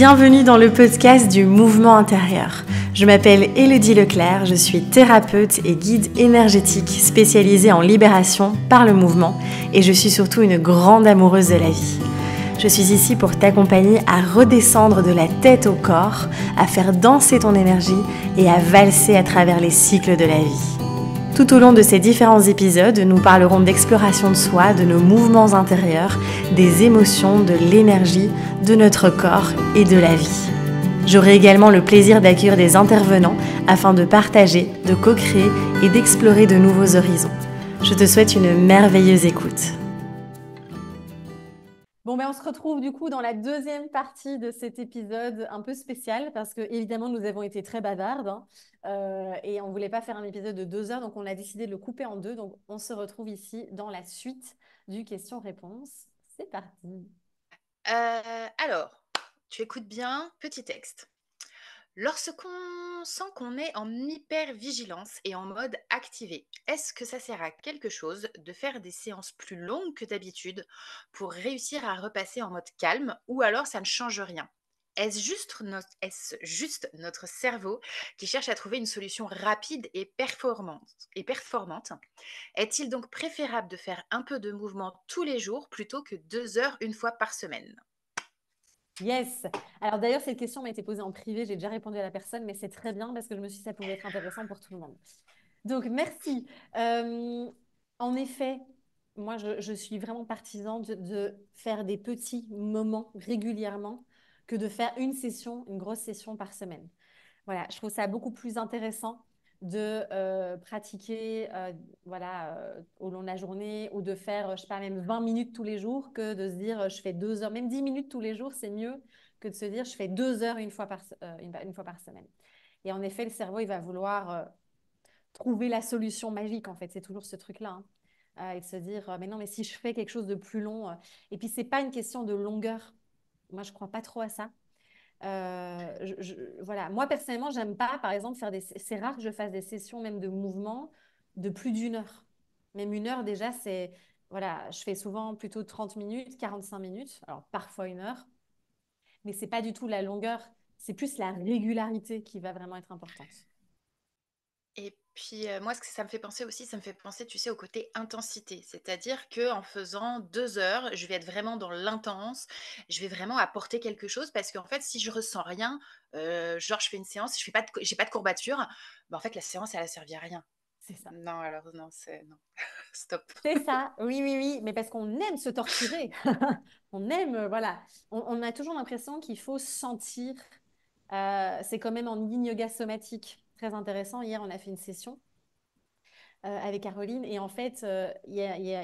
Bienvenue dans le podcast du mouvement intérieur. Je m'appelle Élodie Leclerc, je suis thérapeute et guide énergétique spécialisée en libération par le mouvement et je suis surtout une grande amoureuse de la vie. Je suis ici pour t'accompagner à redescendre de la tête au corps, à faire danser ton énergie et à valser à travers les cycles de la vie. Tout au long de ces différents épisodes, nous parlerons d'exploration de soi, de nos mouvements intérieurs, des émotions, de l'énergie, de notre corps et de la vie. J'aurai également le plaisir d'accueillir des intervenants afin de partager, de co-créer et d'explorer de nouveaux horizons. Je te souhaite une merveilleuse écoute. Bon, on se retrouve du coup dans la deuxième partie de cet épisode un peu spécial parce que évidemment nous avons été très bavardes et on ne voulait pas faire un épisode de 2 heures, donc on a décidé de le couper en deux. Donc on se retrouve ici dans la suite du question-réponse. C'est parti. Alors, tu écoutes bien, petit texte. Lorsqu'on sent qu'on est en hyper-vigilance et en mode activé, est-ce que ça sert à quelque chose de faire des séances plus longues que d'habitude pour réussir à repasser en mode calme ou alors ça ne change rien? Est-ce juste notre cerveau qui cherche à trouver une solution rapide et performante? Est-il donc préférable de faire un peu de mouvement tous les jours plutôt que 2 heures une fois par semaine? Yes. Alors d'ailleurs, cette question m'a été posée en privé. J'ai déjà répondu à la personne, mais c'est très bien parce que je me suis dit que ça pouvait être intéressant pour tout le monde. Donc merci. Euh, En effet, moi, je suis vraiment partisan de faire des petits moments régulièrement que de faire une session, une grosse session par semaine. Voilà, je trouve ça beaucoup plus intéressant de pratiquer au long de la journée ou de faire, je sais pas, même 20 minutes tous les jours que de se dire je fais 2 heures, même 10 minutes tous les jours, c'est mieux que de se dire je fais 2 heures une fois par semaine. Et en effet, le cerveau, il va vouloir trouver la solution magique, en fait. C'est toujours ce truc-là, hein. Et de se dire mais non, mais si je fais quelque chose de plus long. Et puis, c'est pas une question de longueur. Moi, je crois pas trop à ça. Voilà. Moi, personnellement, j'aime pas, par exemple, faire des. C'est rare que je fasse des sessions même de mouvement de plus d'1 heure. Même 1 heure, déjà, c'est. Voilà, je fais souvent plutôt 30 minutes, 45 minutes, alors parfois 1 heure, mais c'est pas du tout la longueur, c'est plus la régularité qui va vraiment être importante. Et puis, moi, ce que ça me fait penser aussi, ça me fait penser, tu sais, au côté intensité. C'est-à-dire que en faisant 2 heures, je vais être vraiment dans l'intense, je vais vraiment apporter quelque chose parce qu'en fait, si je ressens rien, genre, je fais une séance, je fais pas de j'ai pas de courbature, bah, en fait, la séance, elle a servi à rien. C'est ça. Non, alors non, c'est non, stop. C'est ça, oui, oui, oui, mais parce qu'on aime se torturer. On aime, voilà. On a toujours l'impression qu'il faut sentir. C'est quand même en yin yoga somatique. Très intéressant. Hier, on a fait une session avec Caroline et en fait, il y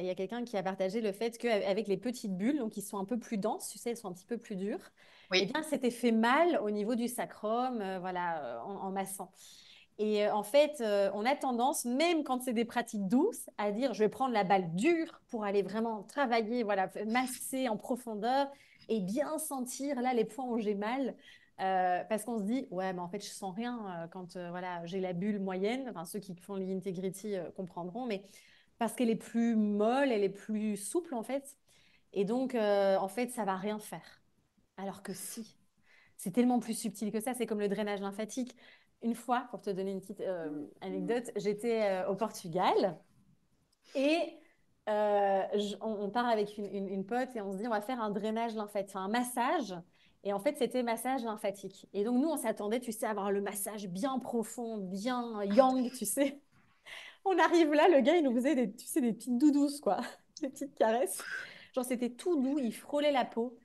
a quelqu'un qui a partagé le fait qu'avec les petites bulles, donc qui sont un peu plus denses, tu sais, elles sont un petit peu plus dures, eh Oui. bien, c'était fait mal au niveau du sacrum, voilà, en massant. Et en fait, on a tendance, même quand c'est des pratiques douces, à dire je vais prendre la balle dure pour aller vraiment travailler, voilà, masser en profondeur et bien sentir là les points où j'ai mal. Parce qu'on se dit, ouais, mais en fait, je sens rien quand voilà, j'ai la bulle moyenne. Enfin, ceux qui font l'Integrity comprendront, mais parce qu'elle est plus molle, elle est plus souple en fait. Et donc, en fait, ça va rien faire. Alors que si. C'est tellement plus subtil que ça. C'est comme le drainage lymphatique. Une fois, pour te donner une petite anecdote, j'étais au Portugal et on part avec une pote et on se dit on va faire un drainage lymphatique, enfin un massage. Et en fait, c'était massage lymphatique. Et donc, nous, on s'attendait, tu sais, à avoir le massage bien profond, bien yang, tu sais. On arrive là, le gars, il nous faisait des, tu sais, des petites doudous, quoi. Des petites caresses. Genre, c'était tout doux, il frôlait la peau.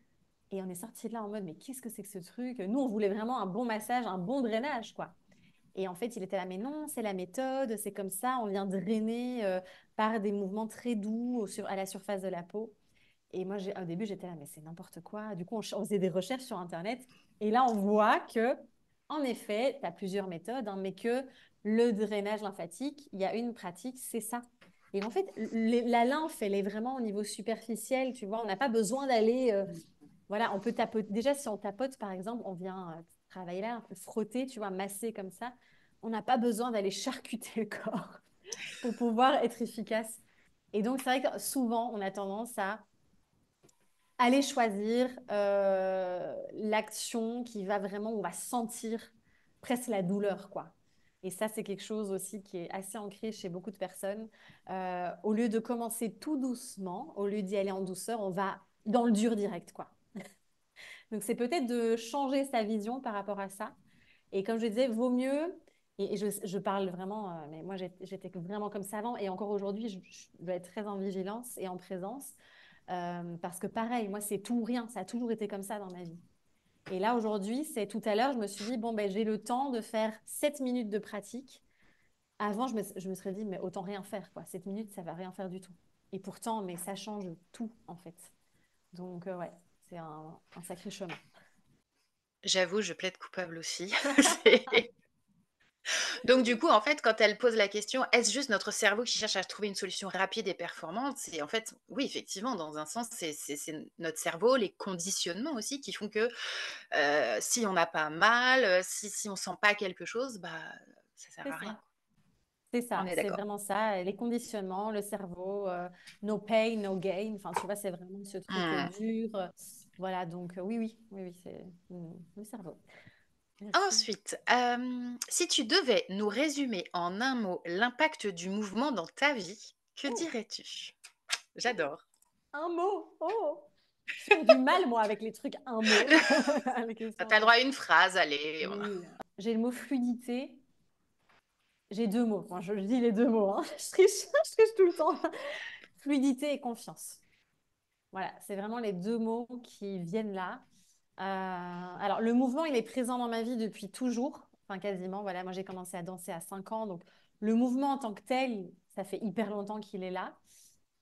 Et on est sorti de là en mode, mais qu'est-ce que c'est que ce truc? Nous, on voulait vraiment un bon massage, un bon drainage, quoi. Et en fait, il était là, mais non, c'est la méthode, c'est comme ça, on vient drainer par des mouvements très doux à la surface de la peau. Et moi, au début, j'étais là, mais c'est n'importe quoi. Du coup, on faisait des recherches sur Internet. Et là, on voit que, en effet, tu as plusieurs méthodes, hein, mais que le drainage lymphatique, il y a une pratique, c'est ça. Et en fait, la lymphe, elle est vraiment au niveau superficiel, tu vois. On n'a pas besoin d'aller voilà, on peut tapoter. Déjà, si on tapote, par exemple, on vient travailler là, un peu frotter, tu vois, masser comme ça. On n'a pas besoin d'aller charcuter le corps pour pouvoir être efficace. Et donc, c'est vrai que souvent, on a tendance à aller choisir l'action qui va vraiment, on va sentir presque la douleur, quoi. Et ça, c'est quelque chose aussi qui est assez ancré chez beaucoup de personnes. Au lieu de commencer tout doucement, au lieu d'y aller en douceur, on va dans le dur direct, quoi. Donc, c'est peut-être de changer sa vision par rapport à ça. Et comme je disais, vaut mieux, et je parle vraiment, mais moi j'étais vraiment comme ça avant, et encore aujourd'hui, je dois être très en vigilance et en présence, parce que pareil, moi c'est tout ou rien, ça a toujours été comme ça dans ma vie. Et là aujourd'hui, c'est tout à l'heure, je me suis dit, bon, ben, j'ai le temps de faire 7 minutes de pratique. Avant, je me serais dit, mais autant rien faire, quoi. 7 minutes, ça va rien faire du tout. Et pourtant, mais ça change tout, en fait. Donc, ouais, c'est un sacré chemin. J'avoue, je plaide coupable aussi. C'est donc du coup, en fait, quand elle pose la question: «Est-ce juste notre cerveau qui cherche à trouver une solution rapide et performante?» C'est en fait, oui, effectivement, dans un sens, c'est notre cerveau, les conditionnements aussi qui font que, si on n'a pas mal, si on sent pas quelque chose, bah, ça sert C'est à rien, ça. quoi. C'est On ça, est c'est d'accord. vraiment ça. Les conditionnements, le cerveau, no pain, no gain. Enfin, tu vois, c'est vraiment ce truc Mmh. dur. Voilà, donc oui, oui, oui, oui, c'est le cerveau. Merci. Ensuite, si tu devais nous résumer en un mot l'impact du mouvement dans ta vie, que Oh, dirais-tu? J'adore. un mot. Oh, je fais du mal, moi, avec les trucs un mot. Les Tu questions as le un mot. droit à une phrase, allez, on a Oui. J'ai le mot fluidité. J'ai deux mots. Enfin, je dis les deux mots, hein. Je triche tout le temps. Fluidité et confiance. Voilà, c'est vraiment les deux mots qui viennent là. Alors, le mouvement, il est présent dans ma vie depuis toujours, enfin quasiment. Voilà, moi, j'ai commencé à danser à 5 ans. Donc, le mouvement en tant que tel, ça fait hyper longtemps qu'il est là.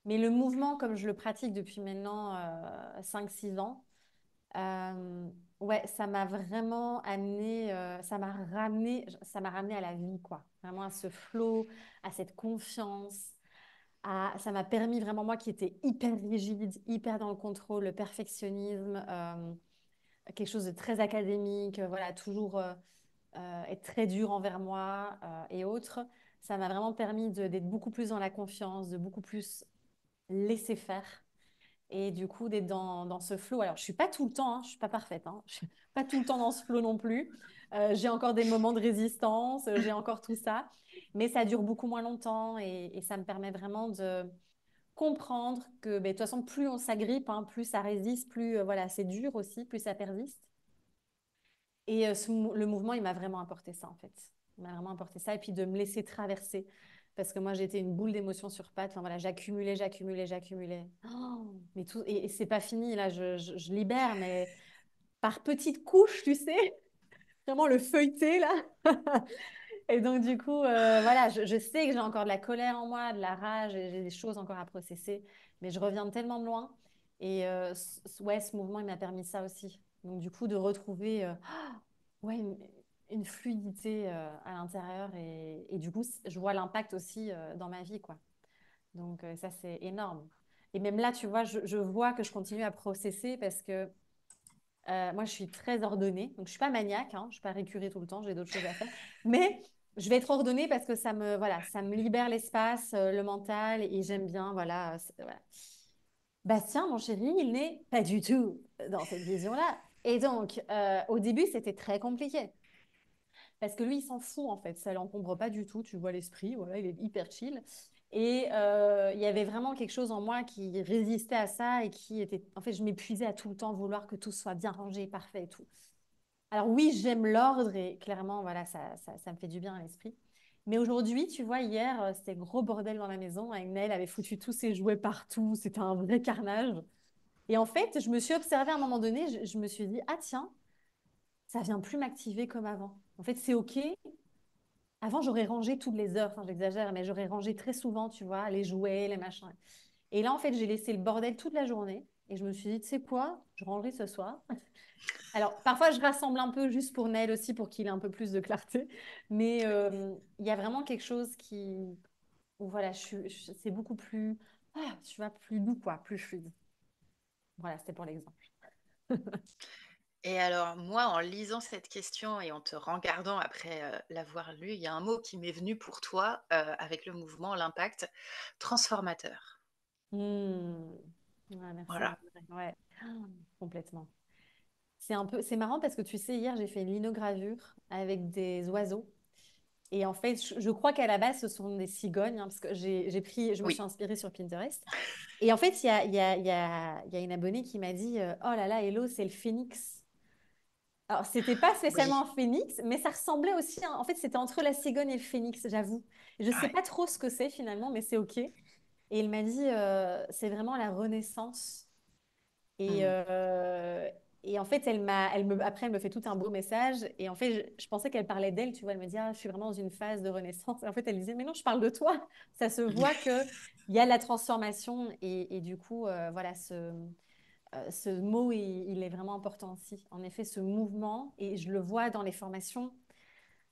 Mais le mouvement, comme je le pratique depuis maintenant 5-6 ans, ouais, ça m'a vraiment amené, ça m'a ramené à la vie, quoi. Vraiment à ce flow, à cette confiance. Ça m'a permis vraiment, moi qui étais hyper rigide, hyper dans le contrôle, le perfectionnisme, quelque chose de très académique, voilà, toujours être très dur envers moi et autres. Ça m'a vraiment permis d'être beaucoup plus dans la confiance, de beaucoup plus laisser faire. Et du coup, d'être dans ce flow. Alors, je suis pas tout le temps, hein, je suis pas parfaite, hein, je suis pas tout le temps dans ce flow non plus. J'ai encore des moments de résistance, j'ai encore tout ça, mais ça dure beaucoup moins longtemps et ça me permet vraiment de comprendre que, ben, de toute façon, plus on s'agrippe, hein, plus ça résiste, plus voilà, c'est dur aussi, plus ça persiste. Et le mouvement, il m'a vraiment apporté ça, en fait. Il m'a vraiment apporté ça. Et puis de me laisser traverser. Parce que moi, j'étais une boule d'émotions sur pattes. Enfin, voilà, j'accumulais, j'accumulais, j'accumulais. Oh, mais tout, et c'est pas fini, là, je libère, mais par petites couches, tu sais. Vraiment le feuilleté, là. Et donc, du coup, voilà, je sais que j'ai encore de la colère en moi, de la rage, et j'ai des choses encore à processer. Mais je reviens de tellement de loin. Et ouais, ce mouvement, il m'a permis ça aussi. Donc, du coup, de retrouver ouais, une fluidité à l'intérieur. Et du coup, je vois l'impact aussi dans ma vie, quoi. Donc, ça, c'est énorme. Et même là, tu vois, je vois que je continue à processer parce que moi, je suis très ordonnée. Donc, je ne suis pas maniaque, hein, je ne suis pas récurée tout le temps, j'ai d'autres choses à faire. Mais je vais être ordonnée parce que voilà, ça me libère l'espace, le mental, et j'aime bien, voilà, voilà. Bastien, mon chéri, il n'est pas du tout dans cette vision-là. Et donc, au début, c'était très compliqué. Parce que lui, il s'en fout, en fait. Ça l'encombre pas du tout. Tu vois l'esprit, voilà, il est hyper chill. Et il y avait vraiment quelque chose en moi qui résistait à ça et qui était... En fait, je m'épuisais à tout le temps vouloir que tout soit bien rangé, parfait et tout. Alors oui, j'aime l'ordre et clairement, voilà, ça me fait du bien à l'esprit. Mais aujourd'hui, tu vois, hier, c'était gros bordel dans la maison. Agnès avait foutu tous ses jouets partout. C'était un vrai carnage. Et en fait, je me suis observée à un moment donné, je me suis dit, ah tiens, ça vient plus m'activer comme avant. En fait, c'est OK. Avant, j'aurais rangé toutes les heures, enfin j'exagère, mais j'aurais rangé très souvent, tu vois, les jouets, les machins. Et là, en fait, j'ai laissé le bordel toute la journée. Et je me suis dit, tu sais quoi, je rangerai ce soir. Alors, parfois, je rassemble un peu juste pour Nel aussi, pour qu'il ait un peu plus de clarté. Mais il y a vraiment quelque chose où voilà, c'est beaucoup plus, tu vois, plus doux, quoi, plus fluide. Voilà, c'était pour l'exemple. et alors moi, en lisant cette question et en te regardant après, l'avoir lue, il y a un mot qui m'est venu pour toi, avec le mouvement, l'impact: transformateur. Hmm. Ouais, merci. Voilà. Ouais. Ah, complètement. C'est marrant parce que tu sais, hier, j'ai fait une linogravure avec des oiseaux. Et en fait, je crois qu'à la base, ce sont des cigognes, hein, parce que je me suis Oui, inspirée sur Pinterest. Et en fait, il y a une abonnée qui m'a dit, oh là là, Hello, c'est le phénix. Alors, c'était pas spécialement oui, un phénix, mais ça ressemblait aussi. En fait, c'était entre la cigogne et le phénix, j'avoue. Je sais ouais. pas trop ce que c'est finalement, mais c'est OK. Et il m'a dit, c'est vraiment la renaissance. Et, Mm. euh, et en fait, après, elle me fait tout un beau message. Et en fait, je pensais qu'elle parlait d'elle, tu vois. Elle me dit, ah, je suis vraiment dans une phase de renaissance. Et en fait, elle disait, mais non, je parle de toi. Ça se voit qu'il y a de la transformation. Et du coup, voilà, ce mot, il est vraiment important aussi. En effet, ce mouvement, et je le vois dans les formations.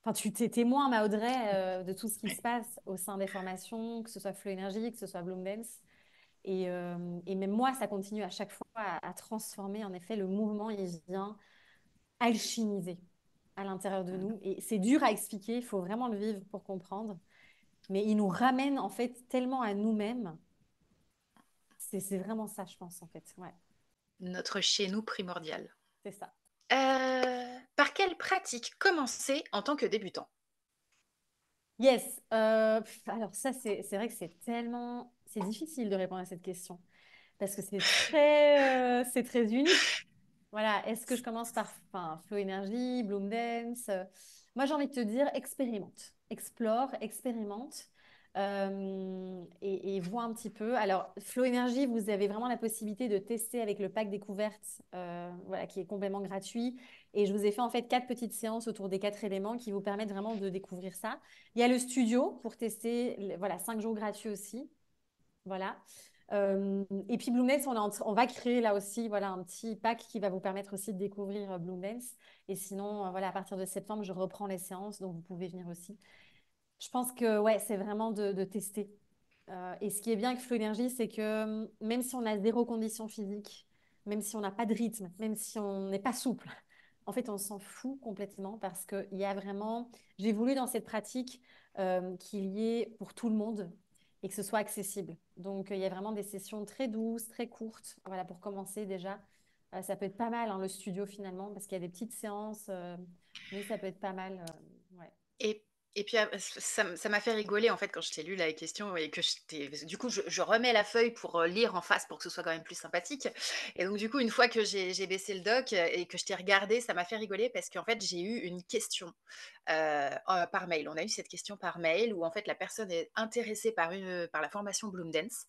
Enfin, tu t'es témoin, ma Audrey, de tout ce qui se passe au sein des formations, que ce soit Flow Energy, que ce soit Bloom Dance. Et même moi, ça continue à chaque fois à transformer. En effet, le mouvement, il vient alchimiser à l'intérieur de nous. Et c'est dur à expliquer, il faut vraiment le vivre pour comprendre. Mais il nous ramène en fait tellement à nous-mêmes. C'est vraiment ça, je pense, en fait. Ouais, Notre chez nous primordial. c'est ça. Par quelle pratique commencer en tant que débutant? Yes. Alors ça, c'est vrai que c'est difficile de répondre à cette question parce que c'est très unique. Voilà, est-ce que je commence par enfin, Flow Energy, Bloom Dance moi, j'ai envie de te dire, expérimente. Explore, expérimente et vois un petit peu. Alors, Flow Energy, vous avez vraiment la possibilité de tester avec le pack découverte voilà, qui est complètement gratuit. Et je vous ai fait en fait 4 petites séances autour des 4 éléments qui vous permettent vraiment de découvrir ça. Il y a le studio pour tester, voilà, 5 jours gratuits aussi. Voilà. Et puis Bloom Dance, on va créer là aussi voilà, un petit pack qui va vous permettre aussi de découvrir Bloom Dance. Et sinon, voilà, à partir de septembre, je reprends les séances, donc vous pouvez venir aussi. Je pense que ouais, c'est vraiment de tester. Et ce qui est bien avec Flow Energy, c'est que même si on a zéro condition physique, même si on n'a pas de rythme, même si on n'est pas souple, en fait, on s'en fout complètement parce qu'il y a vraiment, j'ai voulu dans cette pratique qu'il y ait pour tout le monde et que ce soit accessible. Donc, il y a vraiment des sessions très douces, très courtes, voilà, pour commencer déjà. Ça peut être pas mal, hein, le studio finalement, parce qu'il y a des petites séances, mais ça peut être pas mal. Ouais. Et et puis, ça m'a fait rigoler, en fait, quand je t'ai lu la question et que je t'ai du coup, je remets la feuille pour, lire en face pour que ce soit quand même plus sympathique et donc du coup, une fois que j'ai baissé le doc, et que je t'ai regardé, ça m'a fait rigoler parce qu'en fait, j'ai eu une question, par mail. On a eu cette question par mail où en fait, la personne est intéressée par la formation Bloom Dance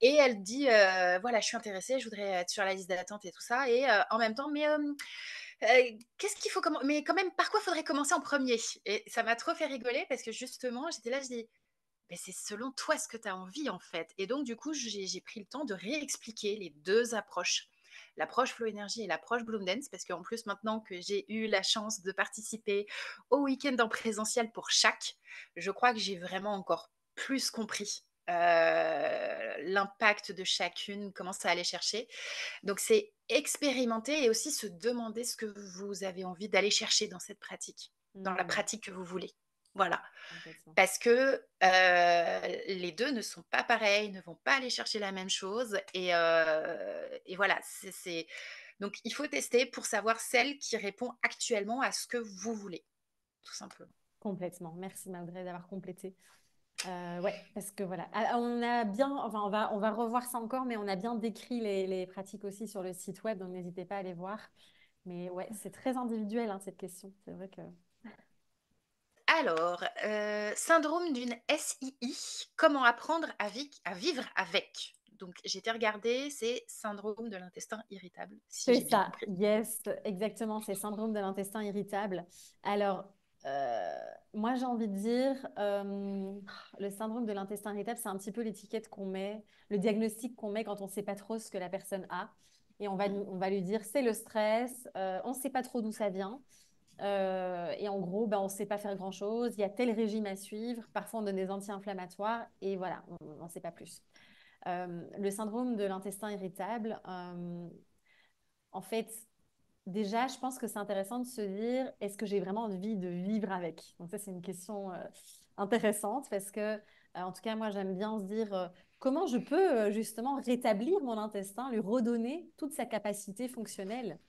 et elle dit, «Voilà, je suis intéressée, je voudrais être sur la liste d'attente et tout ça et en même temps, mais qu'est-ce qu'il faut commen mais quand même, par quoi faudrait commencer en premier. Et ça m'a trop fait rigoler parce que justement, j'étais là, je dis: «Mais c'est selon toi ce que tu as envie, en fait» et donc du coup, j'ai pris le temps de réexpliquer les 2 approches. L'approche Flow Energy et l'approche Bloom Dance parce qu'en plus, maintenant que j'ai eu la chance de participer au week-end en présentiel pour chaque, je crois que j'ai vraiment encore plus compris, l'impact de chacune, comment ça allait chercher. Donc c'est expérimenter et aussi se demander ce que vous avez envie d'aller chercher dans cette pratique, dans la Hmm, pratique que vous voulez. Voilà. complètement. Parce que, les 2 ne sont pas pareils, ne vont pas aller chercher la même chose et voilà, c'est donc il faut tester pour savoir celle qui répond actuellement à ce que vous voulez, tout simplement. Complètement. Merci, Maudrey, d'avoir complété. Ouais, parce que voilà, on a bien, enfin, on va revoir ça encore, mais on a bien décrit les pratiques aussi sur le site web, donc n'hésitez pas à aller voir. Mais ouais, c'est très individuel, hein, cette question. C'est vrai que. Alors, syndrome d'une SII, comment apprendre à vivre avec? Donc j'ai été regarder, c'est syndrome de l'intestin irritable, si C'est j'ai bien ça, compris. yes, exactement, c'est syndrome de l'intestin irritable. Alors, moi j'ai envie de dire, le syndrome de l'intestin irritable, c'est un petit peu l'étiquette qu'on met, le diagnostic qu'on met quand on ne sait pas trop ce que la personne a. Et Mmh. on va lui dire, c'est le stress, on ne sait pas trop d'où ça vient. Et en gros, ben, on ne sait pas faire grand-chose, il y a tel régime à suivre, parfois on donne des anti-inflammatoires, et voilà, on n'en sait pas plus. Le syndrome de l'intestin irritable, en fait, déjà, je pense que c'est intéressant de se dire, est-ce que j'ai vraiment envie de vivre avec? Donc ça, c'est une question intéressante parce que, en tout cas, moi, j'aime bien se dire, comment je peux justement rétablir mon intestin, lui redonner toute sa capacité fonctionnelle.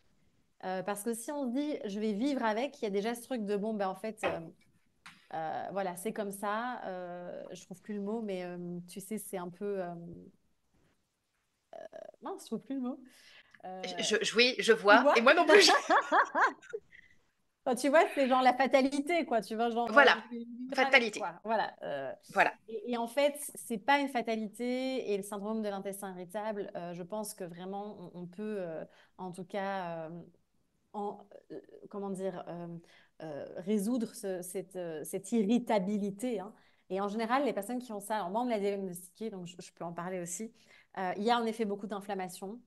Parce que si on se dit, je vais vivre avec, il y a déjà ce truc de, bon, ben en fait, voilà, c'est comme ça. Je trouve plus le mot, mais tu sais, c'est un peu... mince, je trouve plus le mot. Euh, Oui, je Tu vois. vois? Et moi non plus. Enfin, tu vois, c'est genre la fatalité, quoi. Tu vois, genre, Voilà, je vais vivre avec, fatalité. quoi. Voilà. Voilà. Et en fait, c'est pas une fatalité. Et le syndrome de l'intestin irritable, je pense que vraiment, on peut, en tout cas, en, euh, comment dire, résoudre cette irritabilité, hein. Et en général, les personnes qui ont ça, alors moi, on me l'a diagnostiqué, donc je peux en parler aussi. Il y a en effet beaucoup d'inflammation,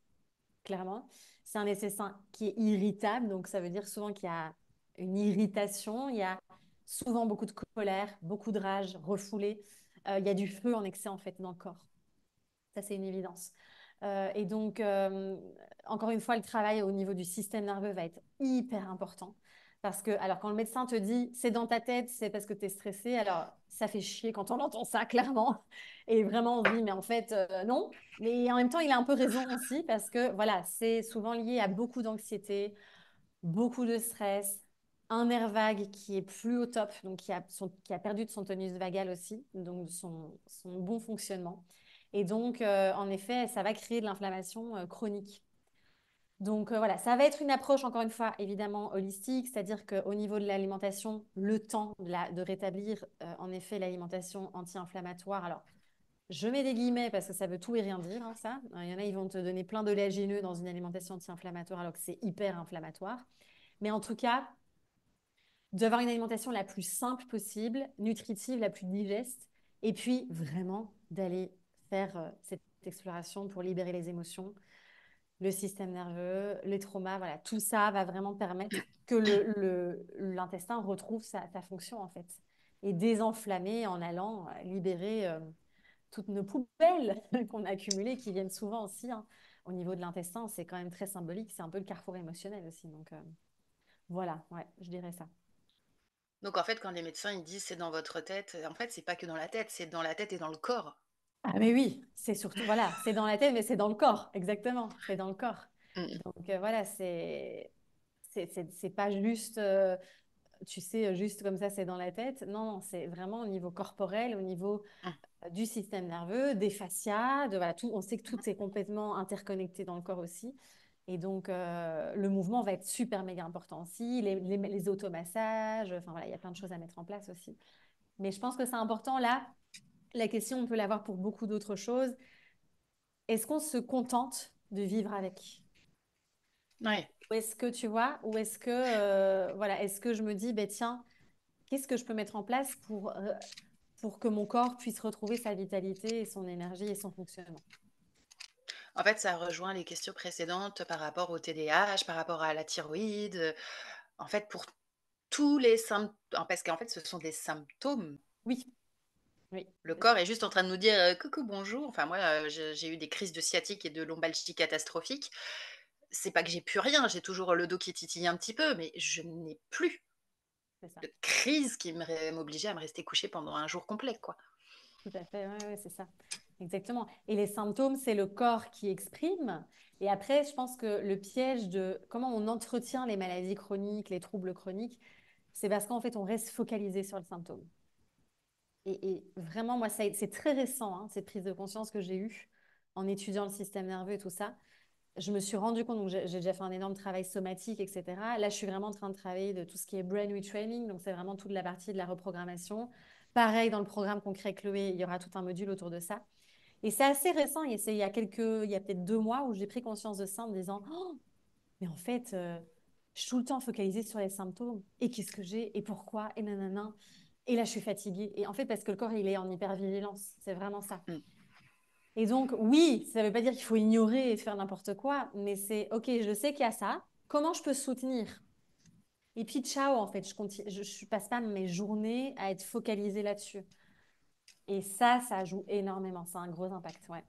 clairement. C'est un intestin qui est irritable, donc ça veut dire souvent qu'il y a une irritation, il y a souvent beaucoup de colère, beaucoup de rage refoulée. Il y a du feu en excès en fait dans le corps. Ça, c'est une évidence. Et donc, encore une fois, le travail au niveau du système nerveux va être hyper important. Parce que, alors, quand le médecin te dit c'est dans ta tête, c'est parce que tu es stressé, alors ça fait chier quand on entend ça, clairement. Et vraiment, on se dit, mais en fait, non. Mais en même temps, il a un peu raison aussi, parce que, voilà, c'est souvent lié à beaucoup d'anxiété, beaucoup de stress, un nerf vague qui est plus au top, donc qui a perdu de son tonus vagal aussi, donc de son bon fonctionnement. Et donc, en effet, ça va créer de l'inflammation chronique. Donc voilà, ça va être une approche, encore une fois, évidemment holistique, c'est-à-dire qu'au niveau de l'alimentation, le temps de rétablir en effet l'alimentation anti-inflammatoire. Alors, je mets des guillemets parce que ça veut tout et rien dire, hein, ça. Il y en a, ils vont te donner plein d'oléagineux dans une alimentation anti-inflammatoire alors que c'est hyper inflammatoire. Mais en tout cas, d'avoir une alimentation la plus simple possible, nutritive, la plus digeste, et puis vraiment d'aller faire cette exploration pour libérer les émotions, le système nerveux, les traumas, voilà, tout ça va vraiment permettre que l'intestin retrouve sa fonction en fait, et désenflammer en allant libérer toutes nos poubelles qu'on a accumulées, qui viennent souvent aussi, hein. Au niveau de l'intestin, c'est quand même très symbolique, c'est un peu le carrefour émotionnel aussi, donc voilà, ouais, je dirais ça. Donc en fait, quand les médecins ils disent c'est dans votre tête, en fait, c'est pas que dans la tête, c'est dans la tête et dans le corps. Ah mais oui, c'est surtout, voilà, c'est dans la tête, mais c'est dans le corps, exactement, c'est dans le corps. Mm. Donc voilà, c'est pas juste, tu sais, juste comme ça, c'est dans la tête. Non, non, c'est vraiment au niveau corporel, au niveau Mm. du système nerveux, des fascias, voilà, tout, on sait que tout est complètement interconnecté dans le corps aussi. Et donc, le mouvement va être super méga important aussi, les automassages, enfin voilà, il y a plein de choses à mettre en place aussi. Mais je pense que c'est important là. La question, on peut l'avoir pour beaucoup d'autres choses. Est-ce qu'on se contente de vivre avec? Ouais. Ou est-ce que tu vois, ou est-ce que, voilà, est-ce que je me dis, ben tiens, qu'est-ce que je peux mettre en place pour que mon corps puisse retrouver sa vitalité et son énergie et son fonctionnement? En fait, ça rejoint les questions précédentes par rapport au TDAH, par rapport à la thyroïde. En fait, pour tous les symptômes, parce qu'en fait, ce sont des symptômes. Oui, oui, Le c'est ça. corps est juste en train de nous dire coucou, bonjour. Enfin, moi, j'ai eu des crises de sciatique et de lombalgie catastrophiques. C'est pas que j'ai plus rien, j'ai toujours le dos qui titille un petit peu, mais je n'ai plus C'est ça. de crise qui m'obligeait à me rester couchée pendant un jour complet, quoi. Tout à fait, ouais, ouais, c'est ça. Exactement. Et les symptômes, c'est le corps qui exprime. Et après, je pense que le piège de comment on entretient les maladies chroniques, les troubles chroniques, c'est parce qu'en fait, on reste focalisé sur le symptôme. Et vraiment, moi, c'est très récent, hein, cette prise de conscience que j'ai eue en étudiant le système nerveux et tout ça. Je me suis rendu compte, donc j'ai déjà fait un énorme travail somatique, etc. Là, je suis vraiment en train de travailler de tout ce qui est brain retraining, donc c'est vraiment toute la partie de la reprogrammation. Pareil, dans le programme qu'on crée avec Chloé, il y aura tout un module autour de ça. Et c'est assez récent, il y a peut-être 2 mois où j'ai pris conscience de ça en me disant, oh, mais en fait, je suis tout le temps focalisée sur les symptômes. Et qu'est-ce que j'ai? Et pourquoi? Et nanana. Et là, je suis fatiguée. Et en fait, parce que le corps, il est en hypervigilance. C'est vraiment ça. Mm. Et donc, oui, ça ne veut pas dire qu'il faut ignorer et faire n'importe quoi, mais c'est, OK, je sais qu'il y a ça. Comment je peux soutenir? Et puis, ciao, en fait, je passe pas mes journées à être focalisée là-dessus. Et ça joue énormément. Ça a un gros impact, ouais.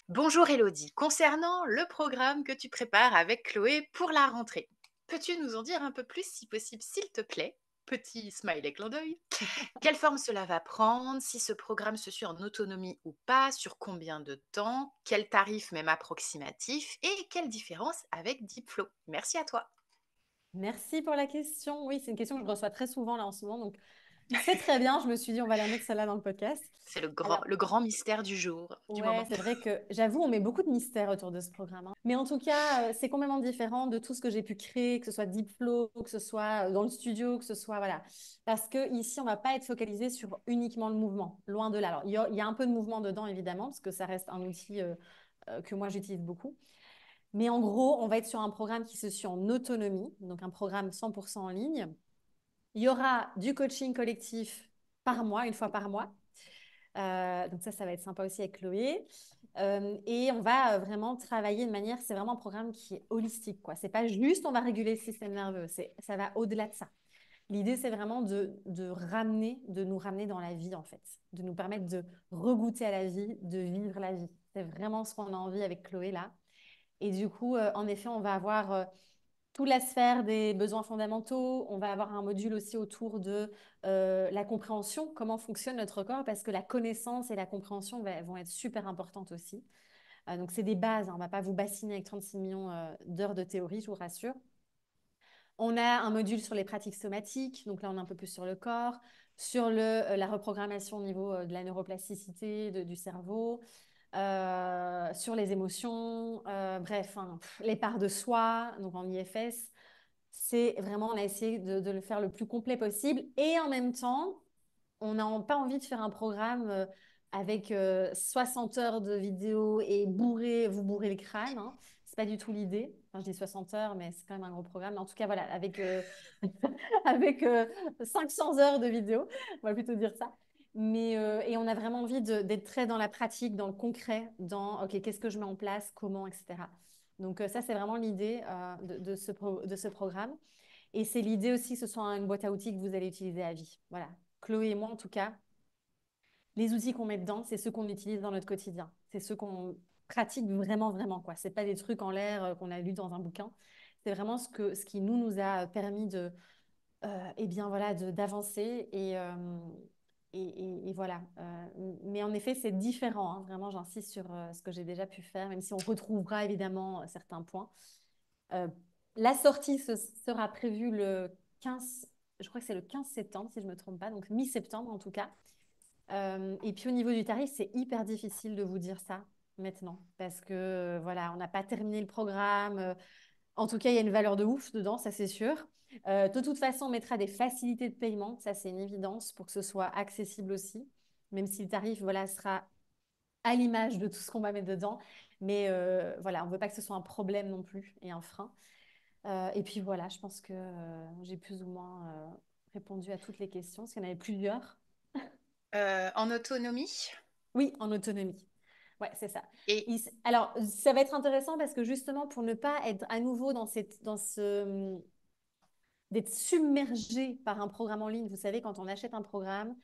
Bonjour Elodie, concernant le programme que tu prépares avec Chloé pour la rentrée, peux-tu nous en dire un peu plus si possible, s'il te plaît? Petit smiley clin d'œil. Quelle forme cela va prendre? Si ce programme se suit en autonomie ou pas? Sur combien de temps? Quel tarif même approximatif? Et quelle différence avec Deepflow? Merci à toi. Merci pour la question. Oui, c'est une question que je reçois très souvent là en ce moment. Donc, c'est très bien. Je me suis dit, on va la mettre celle-là dans le podcast. C'est Alors, le grand mystère du jour, du ouais, moment. c'est vrai que j'avoue, on met beaucoup de mystères autour de ce programme, hein. Mais en tout cas, c'est complètement différent de tout ce que j'ai pu créer, que ce soit Deepflow, que ce soit dans le studio, que ce soit, voilà. Parce que ici, on va pas être focalisé sur uniquement le mouvement, loin de là. Alors, il y a un peu de mouvement dedans, évidemment, parce que ça reste un outil que moi, j'utilise beaucoup. Mais en gros, on va être sur un programme qui se suit en autonomie, donc un programme 100% en ligne. Il y aura du coaching collectif par mois, une fois par mois. Donc ça va être sympa aussi avec Chloé. Et on va vraiment travailler de manière, c'est vraiment un programme qui est holistique, quoi. C'est pas juste on va réguler le système nerveux, ça va au-delà de ça. L'idée, c'est vraiment de nous ramener dans la vie, en fait, de nous permettre de regoûter à la vie, de vivre la vie. C'est vraiment ce qu'on a envie avec Chloé là. Et du coup, en effet, on va avoir toute la sphère des besoins fondamentaux. On va avoir un module aussi autour de la compréhension, comment fonctionne notre corps, parce que la connaissance et la compréhension vont être super importantes aussi. Donc, c'est des bases, hein. On ne va pas vous bassiner avec 36 millions d'heures de théorie, je vous rassure. On a un module sur les pratiques somatiques, donc là on est un peu plus sur le corps, sur la reprogrammation au niveau de la neuroplasticité du cerveau, sur les émotions, bref, hein, les parts de soi, donc en IFS. C'est vraiment, on a essayé de le faire le plus complet possible et en même temps, on n'a pas envie de faire un programme avec 60 heures de vidéo et vous bourrez le crâne, hein. C'est pas du tout l'idée. Enfin, je dis 60 heures, mais c'est quand même un gros programme. Mais en tout cas, voilà, avec 500 heures de vidéo, on va plutôt dire ça. Et on a vraiment envie d'être très dans la pratique, dans le concret, dans OK, qu'est-ce que je mets en place, comment, etc. Donc ça, c'est vraiment l'idée de ce programme. Et c'est l'idée aussi que ce soit une boîte à outils que vous allez utiliser à vie. Voilà. Chloé et moi, en tout cas, les outils qu'on met dedans, c'est ceux qu'on utilise dans notre quotidien. C'est ceux qu'on pratique vraiment, vraiment, quoi. C'est pas des trucs en l'air qu'on a lus dans un bouquin. C'est vraiment ce qui nous a permis eh bien, voilà, d'avancer et voilà. Mais en effet, c'est différent, hein. Vraiment, j'insiste sur ce que j'ai déjà pu faire, même si on retrouvera évidemment certains points. Euh, la sortie sera prévue le 15, je crois que c'est le 15 septembre, si je ne me trompe pas, donc mi-septembre en tout cas. Et puis au niveau du tarif, c'est hyper difficile de vous dire ça maintenant, parce que voilà, on n'a pas terminé le programme. En tout cas, il y a une valeur de ouf dedans, ça c'est sûr. De toute façon, on mettra des facilités de paiement, ça c'est une évidence, pour que ce soit accessible aussi, même si le tarif voilà, sera à l'image de tout ce qu'on va mettre dedans. Mais voilà, on ne veut pas que ce soit un problème non plus et un frein. Et puis voilà, je pense que j'ai plus ou moins répondu à toutes les questions, parce qu'il y en avait plusieurs. En autonomie Oui, en autonomie. Ouais, c'est ça. et Alors, ça va être intéressant parce que justement, pour ne pas être à nouveau d'être submergé par un programme en ligne, vous savez, quand on achète un programme,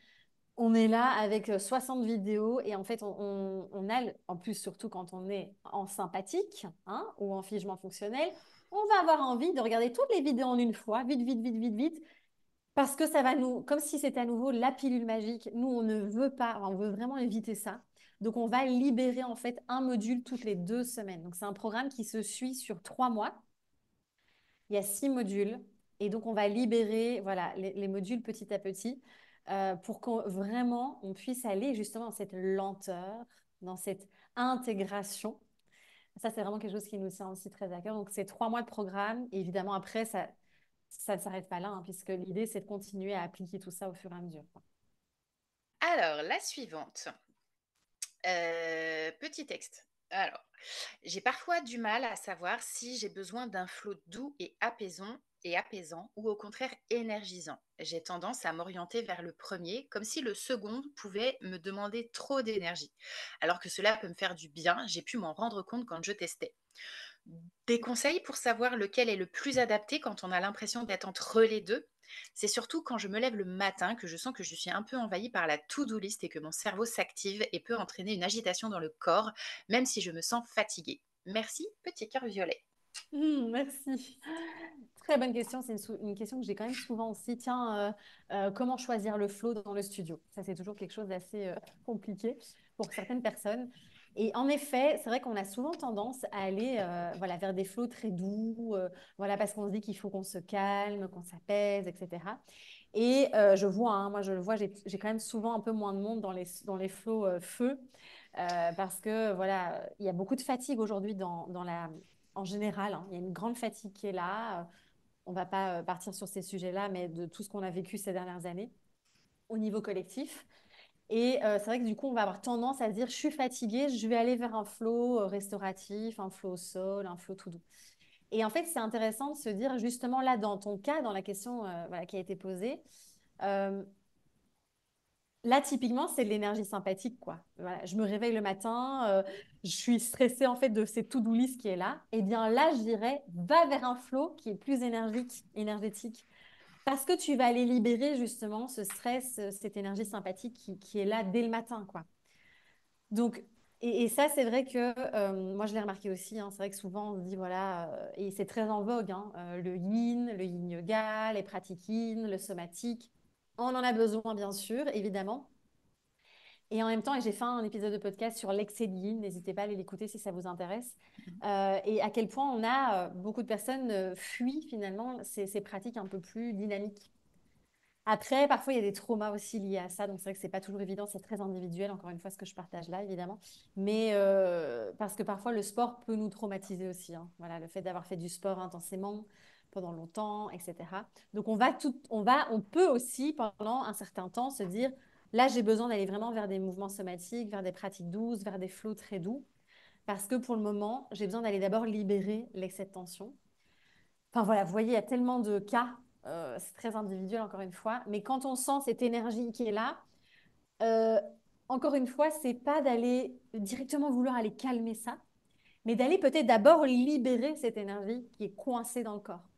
on est là avec 60 vidéos et en fait, on a, en plus, surtout quand on est en sympathique, hein, ou en figement fonctionnel, on va avoir envie de regarder toutes les vidéos en une fois, vite, vite, vite, vite, vite, parce que ça va comme si c'était à nouveau la pilule magique. Nous, on ne veut pas, on veut vraiment éviter ça. Donc, on va libérer en fait un module toutes les 2 semaines. Donc, c'est un programme qui se suit sur 3 mois. Il y a 6 modules. Et donc, on va libérer voilà, les modules petit à petit pour qu'on vraiment on puisse aller justement dans cette lenteur, dans cette intégration. Ça, c'est vraiment quelque chose qui nous tient aussi très à cœur. Donc, c'est 3 mois de programme. Et évidemment, après, ça ne s'arrête pas là, hein, puisque l'idée, c'est de continuer à appliquer tout ça au fur et à mesure, quoi. alors la suivante. Petit texte. Alors, j'ai parfois du mal à savoir si j'ai besoin d'un flot doux et apaisant ou au contraire énergisant. J'ai tendance à m'orienter vers le premier, comme si le second pouvait me demander trop d'énergie. Alors que cela peut me faire du bien, j'ai pu m'en rendre compte quand je testais. Des conseils pour savoir lequel est le plus adapté quand on a l'impression d'être entre les deux? C'est surtout quand je me lève le matin que je sens que je suis un peu envahie par la to-do list et que mon cerveau s'active et peut entraîner une agitation dans le corps, même si je me sens fatiguée. Merci, petit cœur violet. Merci. Très bonne question. C'est une question que j'ai quand même souvent aussi. Tiens, comment choisir le flow dans le studio? Ça, c'est toujours quelque chose d'assez compliqué pour certaines personnes. Et en effet, c'est vrai qu'on a souvent tendance à aller voilà, vers des flows très doux, voilà, parce qu'on se dit qu'il faut qu'on se calme, qu'on s'apaise, etc. Et je vois, hein, moi je le vois, j'ai quand même souvent un peu moins de monde dans les flots feu, parce que voilà, il y a beaucoup de fatigue aujourd'hui en général, hein. Il y a une grande fatigue qui est là. On ne va pas partir sur ces sujets-là, mais de tout ce qu'on a vécu ces dernières années au niveau collectif. Et c'est vrai que du coup, on va avoir tendance à se dire, je suis fatiguée, je vais aller vers un flow restauratif, un flow au sol, un flow tout doux. Et en fait, c'est intéressant de se dire, justement, là, dans ton cas, dans la question voilà, qui a été posée, euh, là, typiquement, c'est de l'énergie sympathique, quoi. Voilà, je me réveille le matin, je suis stressée, en fait, de cette to-do list qui est là. Eh bien, là, je dirais, va vers un flow qui est plus énergétique. Parce que tu vas aller libérer, justement, ce stress, cette énergie sympathique qui est là dès le matin, quoi. Donc, et ça, c'est vrai que moi, je l'ai remarqué aussi, hein. C'est vrai que souvent, on se dit, voilà, et c'est très en vogue, hein, le yin yoga, les pratiques yin, le somatique. On en a besoin, bien sûr, évidemment. Et en même temps, et j'ai fait un épisode de podcast sur l'excès de yin, n'hésitez pas à aller l'écouter si ça vous intéresse. Et à quel point on a, beaucoup de personnes fuient finalement ces pratiques un peu plus dynamiques. Après, parfois, il y a des traumas aussi liés à ça. Donc, c'est vrai que c'est pas toujours évident. C'est très individuel, encore une fois, ce que je partage là, évidemment. Mais parce que parfois, le sport peut nous traumatiser aussi, hein. Voilà, le fait d'avoir fait du sport intensément pendant longtemps, etc. Donc, on peut aussi, pendant un certain temps, se dire, là, j'ai besoin d'aller vraiment vers des mouvements somatiques, vers des pratiques douces, vers des flots très doux. Parce que pour le moment, j'ai besoin d'aller d'abord libérer l'excès de tension. Enfin voilà, vous voyez, il y a tellement de cas, c'est très individuel encore une fois, mais quand on sent cette énergie qui est là, euh, encore une fois, c'est pas d'aller directement vouloir aller calmer ça, mais d'aller peut-être d'abord libérer cette énergie qui est coincée dans le corps.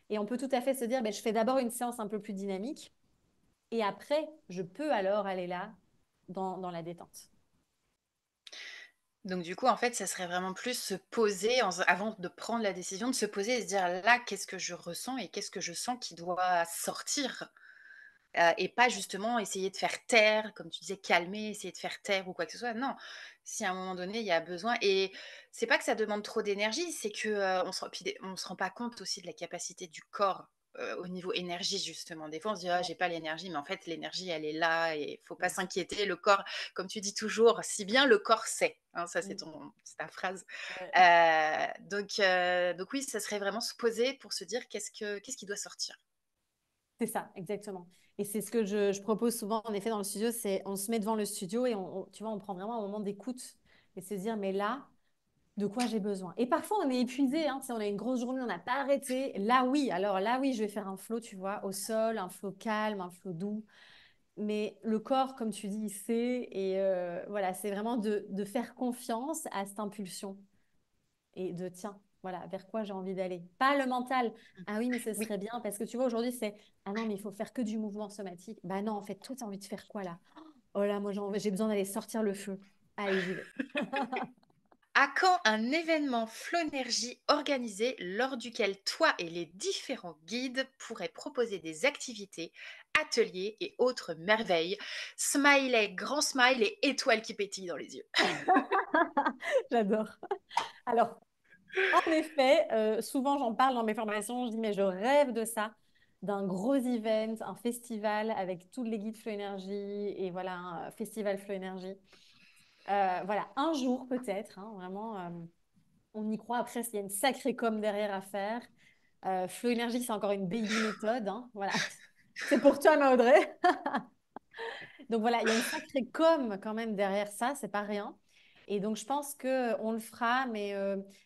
Et on peut tout à fait se dire, ben, je fais d'abord une séance un peu plus dynamique, et après, je peux alors aller là, dans la détente. Donc du coup, en fait, ça serait vraiment plus se poser avant de prendre la décision, de se poser et se dire: «Là, qu'est-ce que je ressens et qu'est-ce que je sens qui doit sortir?» Et pas justement essayer de faire taire, comme tu disais, calmer, essayer de faire taire ou quoi que ce soit. Non, si à un moment donné, il y a besoin et c'est pas que ça demande trop d'énergie, c'est que, on se rend pas compte aussi de la capacité du corps, au niveau énergie justement. Des fois, on se dit: «Ah, Ouais. j'ai pas l'énergie», mais en fait, l'énergie, elle est là et faut pas s'inquiéter. Le corps, comme tu dis toujours, si bien le corps sait, hein, ça Mm. c'est ta phrase. Ouais. Donc oui, ça serait vraiment se poser pour se dire: «Qu'est-ce qui doit sortir?» C'est ça, exactement. Et c'est ce que je propose souvent, en effet, dans le studio, c'est on se met devant le studio et tu vois, on prend vraiment un moment d'écoute et se dire, mais là, de quoi j'ai besoin? Et parfois, on est épuisé, hein, tu sais, on a une grosse journée, on n'a pas arrêté. Là, oui, alors là, oui, je vais faire un flow, tu vois, au sol, un flow calme, un flow doux. Mais le corps, comme tu dis, il sait. Et voilà, c'est vraiment de faire confiance à cette impulsion et de tiens, voilà, vers quoi j'ai envie d'aller. Pas le mental. Ah oui, mais ce Oui. serait bien parce que tu vois, aujourd'hui, c'est ah non, mais il faut faire que du mouvement somatique. Bah non, en fait, toi, tu as envie de faire quoi là? Oh là, moi, j'ai besoin d'aller sortir le feu. Allez, j'y vais. À quand un événement Flow-Énergie organisé lors duquel toi et les différents guides pourraient proposer des activités, ateliers et autres merveilles? Smiley, grand smile et étoiles qui pétillent dans les yeux. J'adore. Alors, en effet, souvent j'en parle dans mes formations, je dis mais je rêve de ça, d'un gros event, un festival avec tous les guides Flow Énergie et voilà, un festival Flow Énergie. Voilà, un jour peut-être, hein, vraiment, on y croit. Après, il y a une sacrée com derrière à faire. Flow Énergie, c'est encore une baby méthode, hein, voilà. C'est pour toi, ma Audrey. Donc voilà, il y a une sacrée com quand même derrière ça, c'est pas rien. Et donc je pense que on le fera, mais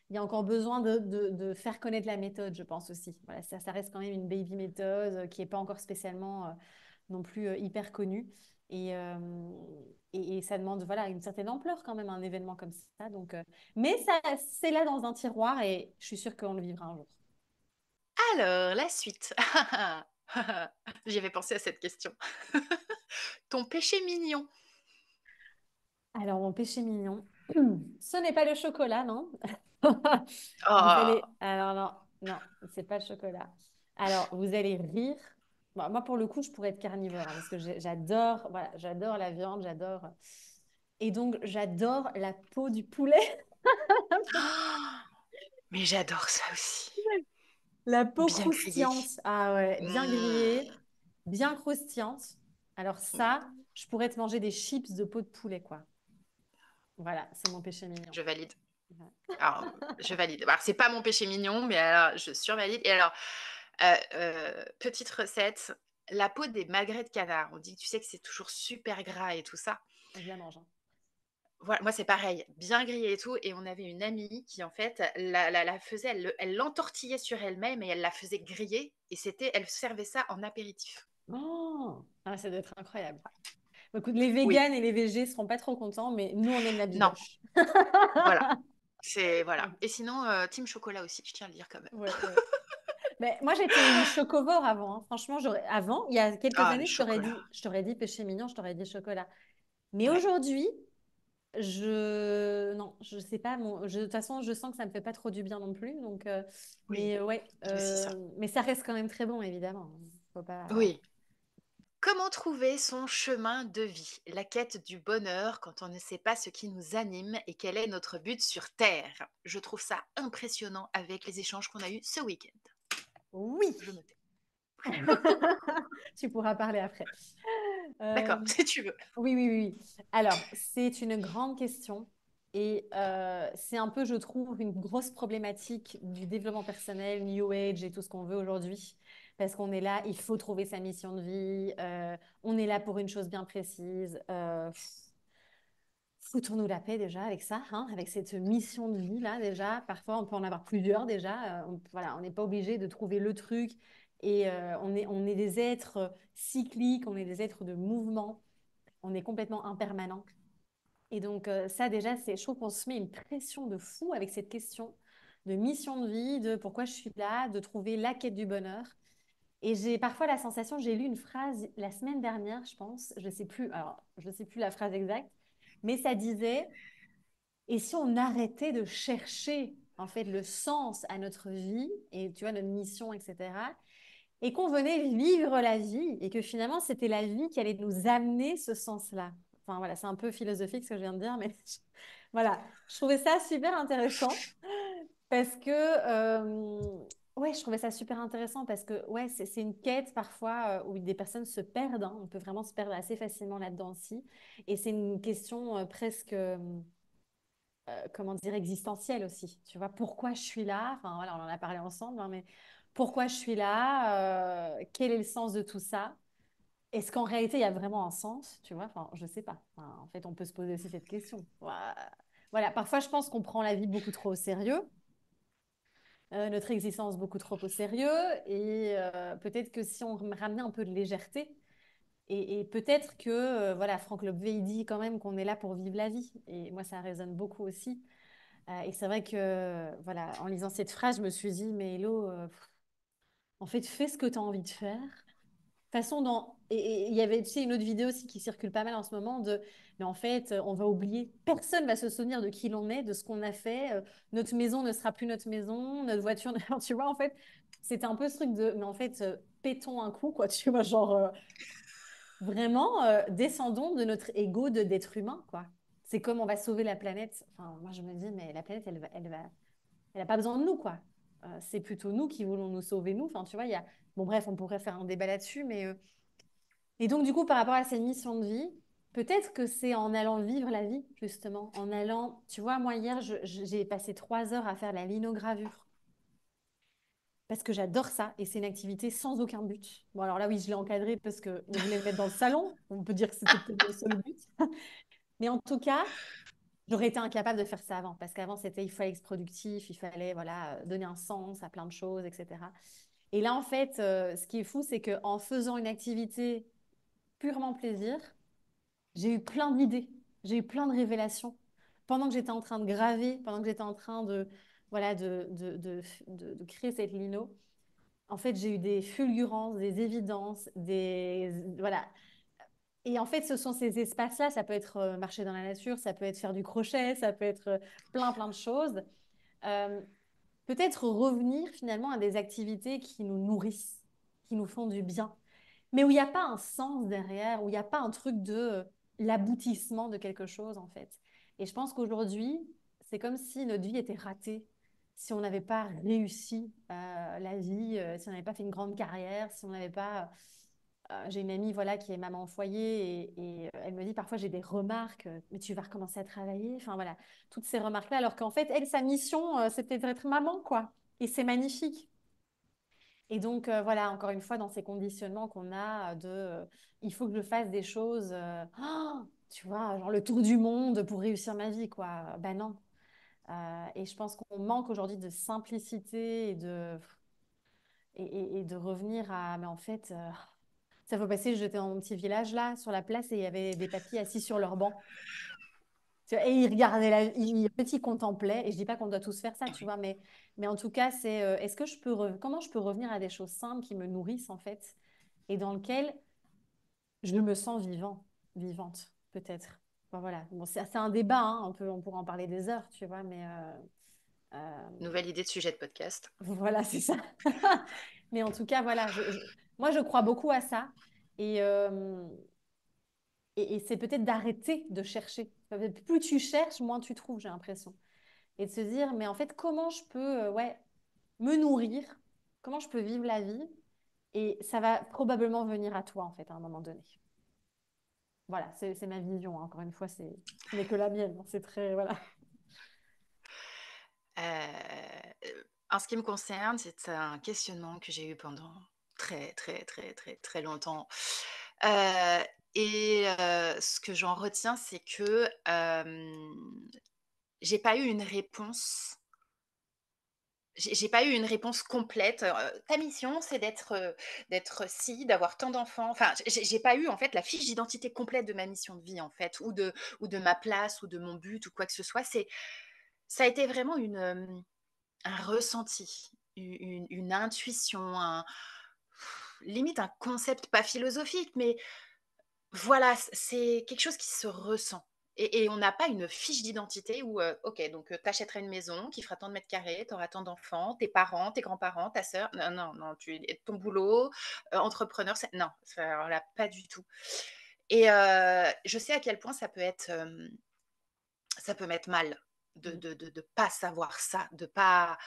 il y a encore besoin de faire connaître la méthode, je pense aussi. Voilà, ça reste quand même une baby méthode qui n'est pas encore spécialement non plus hyper connue. Et, euh, et ça demande voilà, une certaine ampleur quand même, un événement comme ça. Donc, mais ça, c'est là dans un tiroir et je suis sûre qu'on le vivra un jour. Alors, la suite. J'y avais pensé à cette question. Ton péché mignon. Alors, mon péché mignon, ce n'est pas le chocolat, non? Vous Oh, allez. Alors, non. Non, c'est pas le chocolat. Alors, vous allez rire. Bon, moi, pour le coup, je pourrais être carnivore, hein, parce que j'adore, voilà, j'adore la viande, j'adore. Et donc, j'adore la peau du poulet. Oh, mais j'adore ça aussi. La peau Bien grillé. croustillante. Ah ouais, bien grillée, Mmh. bien croustillante. Alors ça, je pourrais te manger des chips de peau de poulet, quoi. Voilà, c'est mon péché mignon. Je valide. Ouais. Alors, je valide. Alors, c'est pas mon péché mignon, mais alors je survalide. Et alors, petite recette, la peau des magrets de canard. On dit, tu sais, que c'est toujours super gras et tout ça. Je la mange, hein. Voilà, moi, c'est pareil, bien grillé et tout. Et on avait une amie qui, en fait, la faisait, elle l'entortillait sur elle-même et elle la faisait griller. Et elle servait ça en apéritif. Oh, ah, ça doit être incroyable. Bon, écoute, les Oui, véganes et les végés seront pas trop contents, mais nous, on aime la non, bidoche. voilà. C'est voilà. Et sinon, team chocolat aussi, je tiens à le dire quand même. Ouais, ouais. Mais moi, j'étais une chocovore avant, hein. Franchement, avant, il y a quelques Ah, le années, chocolat. je t'aurais dit péché mignon, je t'aurais dit chocolat. Mais Ouais. aujourd'hui, non, je sais pas. De toute façon, je sens que ça me fait pas trop du bien non plus. Donc, Oui, mais ouais, j'ai aussi ça. mais ça reste quand même très bon, évidemment. Faut pas. Oui. Comment trouver son chemin de vie? La quête du bonheur quand on ne sait pas ce qui nous anime et quel est notre but sur Terre. Je trouve ça impressionnant avec les échanges qu'on a eus ce week-end. Oui, Je me tais. tu pourras parler après. Euh, D'accord, si tu veux. oui, oui, oui, oui. Alors, c'est une grande question et c'est un peu, je trouve, une grosse problématique du développement personnel, New Age et tout ce qu'on veut aujourd'hui. Parce qu'on est là, il faut trouver sa mission de vie, on est là pour une chose bien précise. Foutons-nous la paix déjà avec ça, hein, avec cette mission de vie là déjà. Parfois, on peut en avoir plusieurs déjà. Voilà, on n'est pas obligé de trouver le truc. Et on est des êtres cycliques, on est des êtres de mouvement, on est complètement impermanent. Et donc ça déjà, je trouve qu'on se met une pression de fou avec cette question de mission de vie, de pourquoi je suis là, de trouver la quête du bonheur. Et j'ai parfois la sensation, j'ai lu une phrase la semaine dernière, je pense, je sais plus, alors je sais plus la phrase exacte, mais ça disait et si on arrêtait de chercher en fait le sens à notre vie et tu vois notre mission, etc. Et qu'on venait vivre la vie et que finalement c'était la vie qui allait nous amener ce sens-là. Enfin voilà, c'est un peu philosophique ce que je viens de dire, mais voilà, je trouvais ça super intéressant parce que ouais, je trouvais ça super intéressant parce que ouais, c'est une quête parfois où des personnes se perdent, hein. On peut vraiment se perdre assez facilement là-dedans aussi. Et c'est une question presque comment dire, existentielle aussi. Tu vois, pourquoi je suis là? Enfin, voilà, on en a parlé ensemble, hein, mais pourquoi je suis là? Quel est le sens de tout ça? Est-ce qu'en réalité, il y a vraiment un sens? Tu vois, enfin, je sais pas. Enfin, en fait, on peut se poser aussi cette question. Voilà, parfois, je pense qu'on prend la vie beaucoup trop au sérieux, notre existence beaucoup trop au sérieux, et peut-être que si on ramenait un peu de légèreté, et peut-être que, voilà, Franck Lobvé, il dit quand même qu'on est là pour vivre la vie. Et moi, ça résonne beaucoup aussi. Et c'est vrai que, voilà, en lisant cette phrase, je me suis dit, mais Hello, en fait, fais ce que tu as envie de faire. De toute façon, et il y avait, tu sais, une autre vidéo aussi qui circule pas mal en ce moment mais en fait, on va oublier, personne va se souvenir de qui l'on est, de ce qu'on a fait. Notre maison ne sera plus notre maison, notre voiture, tu vois, en fait, c'était un peu ce truc mais en fait, pétons un coup, quoi, tu vois, genre, vraiment, descendons de notre ego d'être humain, quoi. C'est comme on va sauver la planète. Enfin, moi, je me dis, mais la planète, elle n'a pas besoin de nous, quoi. C'est plutôt nous qui voulons nous sauver, nous. Enfin, tu vois, il y a... Bon, bref, on pourrait faire un débat là-dessus, mais... Et donc, du coup, par rapport à ces missions de vie, peut-être que c'est en allant vivre la vie, justement, en allant... Tu vois, moi, hier, j'ai passé 3 heures à faire la linogravure parce que j'adore ça et c'est une activité sans aucun but. Bon, alors là, oui, je l'ai encadré parce qu'on voulait le mettre dans le salon. On peut dire que c'était peut-être le seul but. Mais en tout cas, j'aurais été incapable de faire ça avant, parce qu'avant, c'était il fallait être productif, il fallait voilà, donner un sens à plein de choses, etc. Et là, en fait, ce qui est fou, c'est qu'en faisant une activité purement plaisir, j'ai eu plein d'idées, j'ai eu plein de révélations. Pendant que j'étais en train de graver, pendant que j'étais en train de, voilà, de créer cette lino, en fait, j'ai eu des fulgurances, des évidences, voilà. Et en fait, ce sont ces espaces-là, ça peut être marcher dans la nature, ça peut être faire du crochet, ça peut être plein, plein de choses. Euh, peut-être revenir finalement à des activités qui nous nourrissent, qui nous font du bien, mais où il n'y a pas un sens derrière, où il n'y a pas un truc de l'aboutissement de quelque chose en fait. Et je pense qu'aujourd'hui, c'est comme si notre vie était ratée, si on n'avait pas réussi la vie, si on n'avait pas fait une grande carrière, si on n'avait pas... j'ai une amie voilà, qui est maman au foyer et elle me dit parfois j'ai des remarques, mais tu vas recommencer à travailler. Enfin voilà, toutes ces remarques-là, alors qu'en fait, elle, sa mission, c'était d'être maman, quoi. Et c'est magnifique. Et donc, voilà, encore une fois, dans ces conditionnements qu'on a il faut que je fasse des choses, tu vois, genre le tour du monde pour réussir ma vie, quoi. Ben non. Et je pense qu'on manque aujourd'hui de simplicité et de revenir à, mais en fait, ça faut passer, j'étais dans mon petit village là, sur la place, et il y avait des papis assis sur leur banc. Tu vois, et ils regardaient en fait, ils contemplaient, et je dis pas qu'on doit tous faire ça, tu vois, mais en tout cas, c'est est-ce que comment je peux revenir à des choses simples qui me nourrissent en fait, et dans lesquelles je me sens vivante, peut-être. Enfin, voilà, bon, c'est un débat, hein, on pourra en parler des heures, tu vois, mais euh, Nouvelle idée de sujet de podcast. voilà, c'est ça. Mais en tout cas, voilà, moi, je crois beaucoup à ça. Et, euh, et c'est peut-être d'arrêter de chercher. Plus tu cherches, moins tu trouves, j'ai l'impression. Et de se dire, mais en fait, comment je peux ouais, me nourrir? Comment je peux vivre la vie? Et ça va probablement venir à toi, en fait, à un moment donné. Voilà, c'est ma vision, hein. Encore une fois, ce n'est que la mienne, hein. C'est très... Voilà. En ce qui me concerne, c'est un questionnement que j'ai eu pendant très, très, très, très, très longtemps. Heu ce que j'en retiens, c'est que, j'ai pas eu une réponse j'ai pas eu une réponse complète, «Ta mission, c'est d'être ci, d'avoir tant d'enfants». Enfin, j'ai pas eu, en fait, la fiche d'identité complète de ma mission de vie, en fait, ou de ma place, ou de mon but, ou quoi que ce soit. Ça a été vraiment un ressenti, une intuition, limite un concept pas philosophique, mais voilà, c'est quelque chose qui se ressent et on n'a pas une fiche d'identité où, OK, donc tu achèteras une maison qui fera tant de mètres carrés, tu auras tant d'enfants, tes parents, tes grands-parents, ta sœur. Non, non, non, ton boulot, entrepreneur, c'est non, alors là, pas du tout et je sais à quel point ça peut mettre mal de pas savoir ça, de pas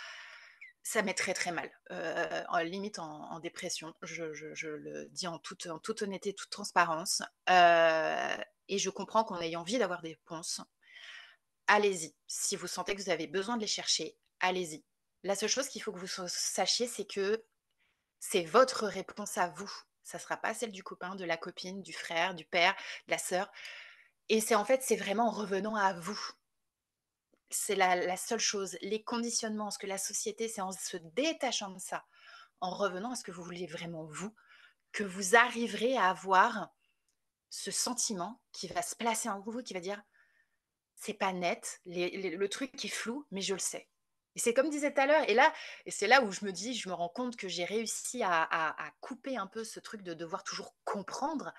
ça met très, très mal, en limite en dépression. Je le dis en toute honnêteté, toute transparence, et je comprends qu'on ait envie d'avoir des réponses. Allez-y. Si vous sentez que vous avez besoin de les chercher, allez-y. La seule chose qu'il faut que vous sachiez, c'est que c'est votre réponse à vous. Ça sera pas celle du copain, de la copine, du frère, du père, de la sœur et c'est vraiment en revenant à vous. C'est la seule chose. Les conditionnements, ce que la société, c'est en se détachant de ça, en revenant à ce que vous voulez vraiment vous, que vous arriverez à avoir ce sentiment qui va se placer en vous, qui va dire: «C'est pas net, le truc est flou, mais je le sais». Et c'est comme disait tout à l'heure et c'est là où je me rends compte que j'ai réussi à couper un peu ce truc de devoir toujours comprendre.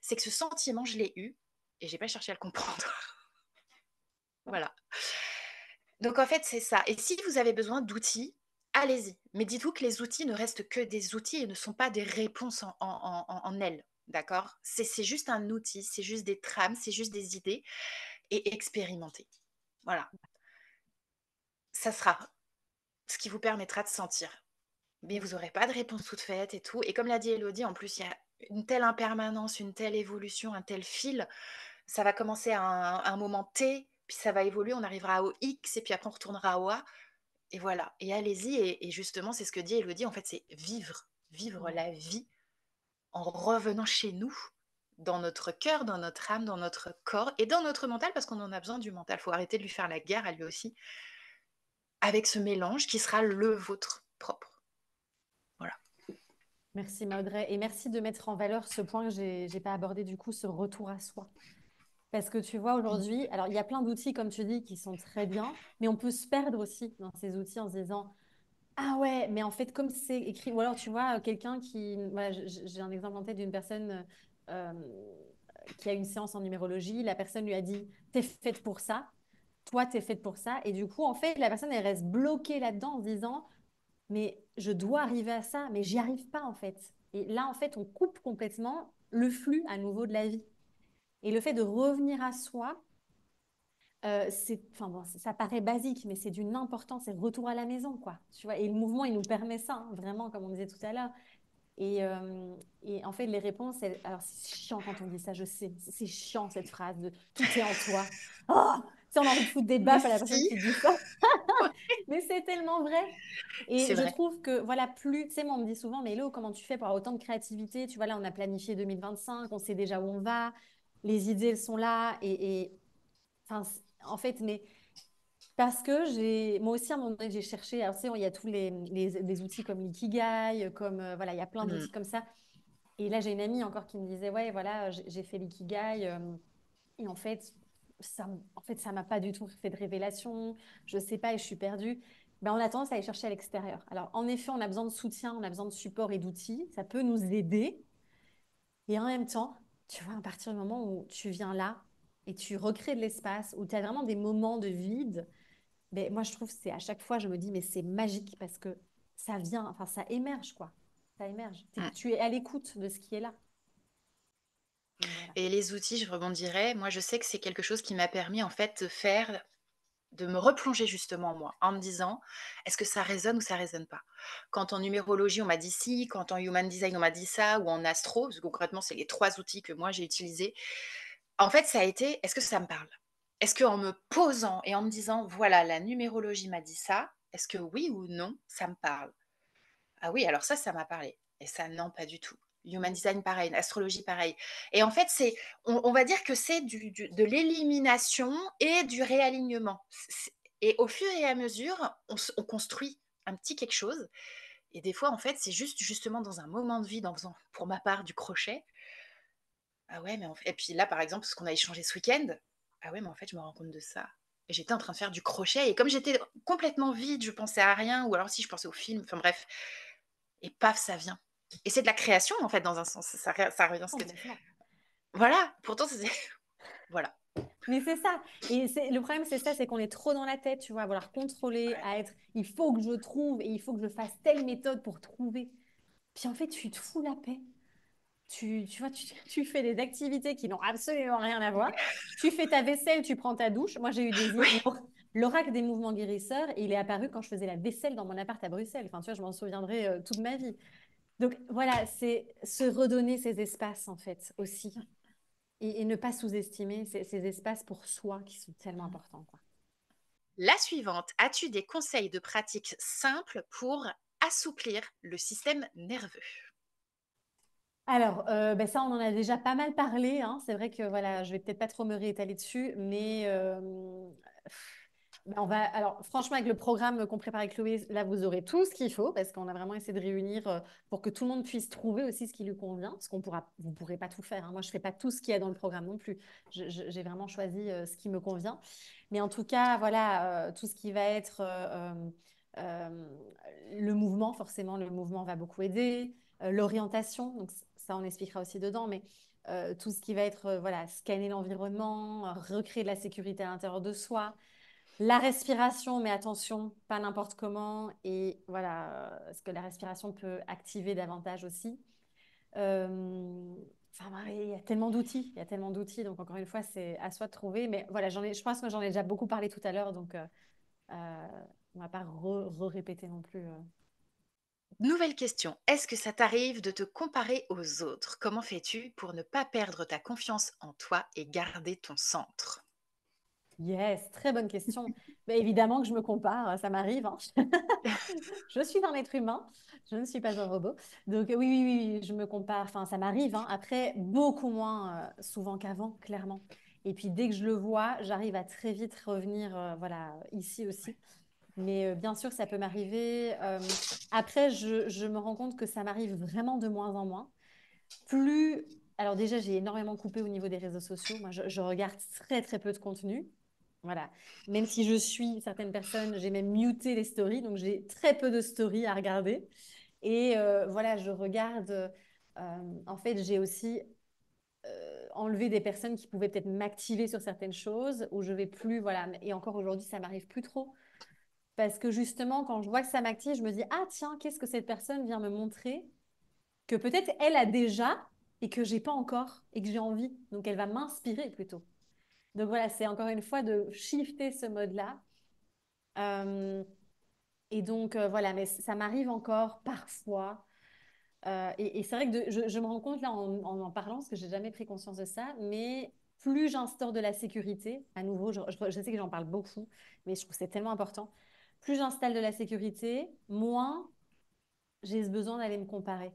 C'est que ce sentiment, je l'ai eu et j'ai pas cherché à le comprendre. Voilà. Donc en fait, c'est ça et si vous avez besoin d'outils, allez-y. Mais dites-vous que les outils ne restent que des outils et ne sont pas des réponses en elles, d'accord? C'est juste un outil, c'est juste des trames, c'est juste des idées et expérimentez. Voilà. Ça sera ce qui vous permettra de sentir. Mais vous aurez pas de réponse toute faite et tout et comme l'a dit Élodie, en plus, il y a une telle impermanence, une telle évolution, un tel fil. Ça va commencer à un moment T, puis ça va évoluer, on arrivera au X et puis après on retournera au A. Et voilà, et allez-y et justement, c'est ce que dit Élodie, en fait, c'est vivre Ouais. la vie en revenant chez nous, dans notre cœur, dans notre âme, dans notre corps et dans notre mental, parce qu'on en a besoin du mental. Il faut arrêter de lui faire la guerre à lui aussi, avec ce mélange qui sera le vôtre propre. Voilà. Merci Maudrey. Et merci de mettre en valeur ce point que j'ai pas abordé du coup, ce retour à soi. Parce que tu vois, aujourd'hui, alors il y a plein d'outils, comme tu dis, qui sont très bien, mais on peut se perdre aussi dans ces outils en se disant, ah ouais, mais en fait, comme c'est écrit, ou alors tu vois, quelqu'un qui, voilà, j'ai un exemple en tête d'une personne qui a une séance en numérologie, la personne lui a dit, t'es faite pour ça. toi, tu es faite pour ça. Et du coup, en fait, la personne, elle reste bloquée là-dedans en se disant, mais je dois arriver à ça, mais j'y arrive pas, en fait. Et là, en fait, on coupe complètement le flux à nouveau de la vie. Et le fait de revenir à soi, enfin bon, ça paraît basique, mais c'est d'une importance, c'est retour à la maison, quoi. Tu vois, et le mouvement, il nous permet ça, hein, vraiment, comme on disait tout à l'heure. Et en fait, les réponses, alors c'est chiant quand on dit ça, je sais, c'est chiant cette phrase de tout est en toi. Oh, tu sais, on a envie de foutre des Mais baffes à la personne si, qui dit ça, mais c'est tellement vrai. c'est Et je vrai. trouve que, voilà, plus, tu sais, moi, on me dit souvent, mais Hello, comment tu fais pour avoir autant de créativité? Tu vois, là, on a planifié 2025, on sait déjà où on va, les idées, elles sont là, enfin, en fait, mais parce que moi aussi, à un moment donné, j'ai cherché, alors, tu sais, il y a tous les outils comme l'Ikigai, comme, voilà, il y a plein Mm, d'outils comme ça. Et là, j'ai une amie encore qui me disait, ouais, voilà, j'ai fait l'ikigai. Et en fait, ça m'a pas du tout fait de révélation. Je sais pas et je suis perdue. Ben, on a tendance à aller chercher à l'extérieur. Alors, en effet, on a besoin de soutien, on a besoin de support et d'outils. Ça peut nous aider. Et en même temps, tu vois, à partir du moment où tu viens là et tu recrées de l'espace, où tu as vraiment des moments de vide, ben, moi, je trouve que c'est à chaque fois, je me dis, mais c'est magique parce que ça vient, enfin, ça émerge, quoi. Ça émerge. mm. Tu es à l'écoute de ce qui est là. Donc, voilà. Et les outils, je rebondirais, moi je sais que c'est quelque chose qui m'a permis en fait de me replonger justement en moi, en me disant: «Est-ce que ça résonne ou ça résonne pas?» Quand en numérologie, on m'a dit ci, quand en human design, on m'a dit ça, ou en astro, parce que concrètement, c'est les 3 outils que moi j'ai utilisés. En fait, ça a été: «Est-ce que ça me parle?» Est-ce qu'en me posant et en me disant: «Voilà, la numérologie m'a dit ça, est-ce que oui ou non, ça me parle?» Ah oui, alors ça m'a parlé et ça, non, pas du tout. Human Mm. design, pareil, astrologie, pareil. Et en fait, on va dire que c'est de l'élimination et du réalignement. Et au fur et à mesure, on construit un petit quelque chose. Et des fois, en fait, c'est juste justement dans un moment de vide, en faisant, pour ma part, du crochet. Ah ouais, mais et puis là, par exemple, ce qu'on a échangé ce week-end, ah ouais, mais en fait, je me rends compte de ça. Et j'étais en train de faire du crochet, et comme j'étais complètement vide, je pensais à rien, ou alors si je pensais au film, enfin bref, et paf, ça vient. Et c'est de la création, en fait, dans un sens. Ça revient à ce que tu... Complètement. Voilà, pourtant, c'est... Voilà. Mais c'est ça. Et le problème, c'est ça, c'est qu'on est trop dans la tête, tu vois, à vouloir contrôler, Ouais. à être, il faut que je trouve et il faut que je fasse telle méthode pour trouver. Puis en fait, tu te fous la paix. Tu vois, tu fais des activités qui n'ont absolument rien à voir. Tu fais ta vaisselle, tu prends ta douche. Moi, j'ai eu Oui. l'oracle des mouvements guérisseurs et il est apparu quand je faisais la vaisselle dans mon appart à Bruxelles. Enfin, tu vois, je m'en souviendrai toute ma vie. Donc voilà, c'est se redonner ces espaces, en fait, aussi. Et ne pas sous-estimer ces espaces pour soi qui sont tellement importants, quoi. La suivante, as-tu des conseils de pratique simples pour assouplir le système nerveux? Alors, ben ça, on en a déjà pas mal parlé, hein. C'est vrai que voilà, je vais peut-être pas trop me réétaler dessus, mais ben, alors, franchement, avec le programme qu'on prépare avec Chloé, là, vous aurez tout ce qu'il faut parce qu'on a vraiment essayé de réunir pour que tout le monde puisse trouver aussi ce qui lui convient. Parce vous pourrez pas tout faire, hein. Moi, je fais pas tout ce qu'il y a dans le programme non plus. J'ai vraiment choisi ce qui me convient. Mais en tout cas, voilà, tout ce qui va être euh, le mouvement, forcément, le mouvement va beaucoup aider. L'orientation, donc ça, on expliquera aussi dedans, mais tout ce qui va être, voilà, scanner l'environnement, recréer de la sécurité à l'intérieur de soi. La respiration, mais attention, pas n'importe comment. Et voilà, parce que la respiration peut activer davantage aussi. Euh, Enfin, il y a tellement d'outils, il y a tellement d'outils. Donc, encore une fois, c'est à soi de trouver. Mais voilà, je pense que j'en ai déjà beaucoup parlé tout à l'heure. Donc, on ne va pas répéter non plus. Nouvelle question. Est-ce que ça t'arrive de te comparer aux autres? Comment fais-tu pour ne pas perdre ta confiance en toi et garder ton centre? Yes, très bonne question. Mais évidemment que je me compare, ça m'arrive, hein. Je suis un être humain, je ne suis pas un robot. Donc oui, oui, oui, oui, je me compare, enfin ça m'arrive, hein. Après, beaucoup moins souvent qu'avant, clairement. Et puis dès que je le vois, j'arrive à très vite revenir voilà, ici aussi. Mais bien sûr, ça peut m'arriver. Après, je me rends compte que ça m'arrive vraiment de moins en moins. Plus, alors déjà, j'ai énormément coupé au niveau des réseaux sociaux. Moi, je regarde très, très peu de contenu. Voilà. Même si je suis certaines personnes, j'ai même muté les stories. Donc, j'ai très peu de stories à regarder. Et voilà, je regarde. En fait, j'ai aussi enlever des personnes qui pouvaient peut-être m'activer sur certaines choses, où je vais plus, voilà. Et encore aujourd'hui, ça m'arrive plus trop. Parce que justement, quand je vois que ça m'active, je me dis, ah tiens, qu'est-ce que cette personne vient me montrer que peut-être elle a déjà et que j'ai pas encore et que j'ai envie. Donc elle va m'inspirer plutôt. Donc voilà, c'est encore une fois de shifter ce mode-là. Euh, et donc voilà, mais ça m'arrive encore parfois. Et c'est vrai que je me rends compte là en parlant, parce que j'ai jamais pris conscience de ça, mais plus j'instaure de la sécurité, à nouveau, je sais que j'en parle beaucoup, mais je trouve que c'est tellement important. Plus j'installe de la sécurité, moins j'ai ce besoin d'aller me comparer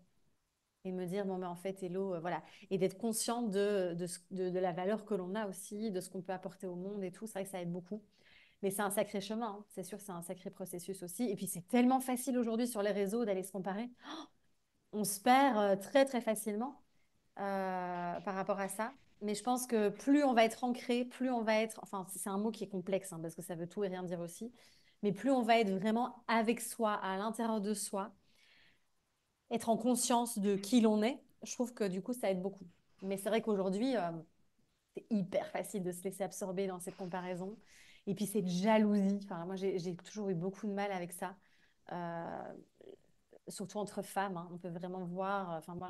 et me dire, bon, mais en fait, hello, voilà. Et d'être consciente de la valeur que l'on a aussi, de ce qu'on peut apporter au monde et tout. C'est vrai que ça aide beaucoup. Mais c'est un sacré chemin, hein. C'est sûr, c'est un sacré processus aussi. Et puis, c'est tellement facile aujourd'hui sur les réseaux d'aller se comparer. On se perd très, très facilement par rapport à ça. Mais je pense que plus on va être ancré, plus on va être, enfin, c'est un mot qui est complexe, hein, parce que ça veut tout et rien dire aussi, mais plus on va être vraiment avec soi, à l'intérieur de soi, être en conscience de qui l'on est, je trouve que du coup, ça aide beaucoup. Mais c'est vrai qu'aujourd'hui, c'est hyper facile de se laisser absorber dans cette comparaison. Et puis, cette jalousie. Enfin, moi, j'ai toujours eu beaucoup de mal avec ça. Euh, Surtout entre femmes, hein. On peut vraiment voir. Enfin, moi,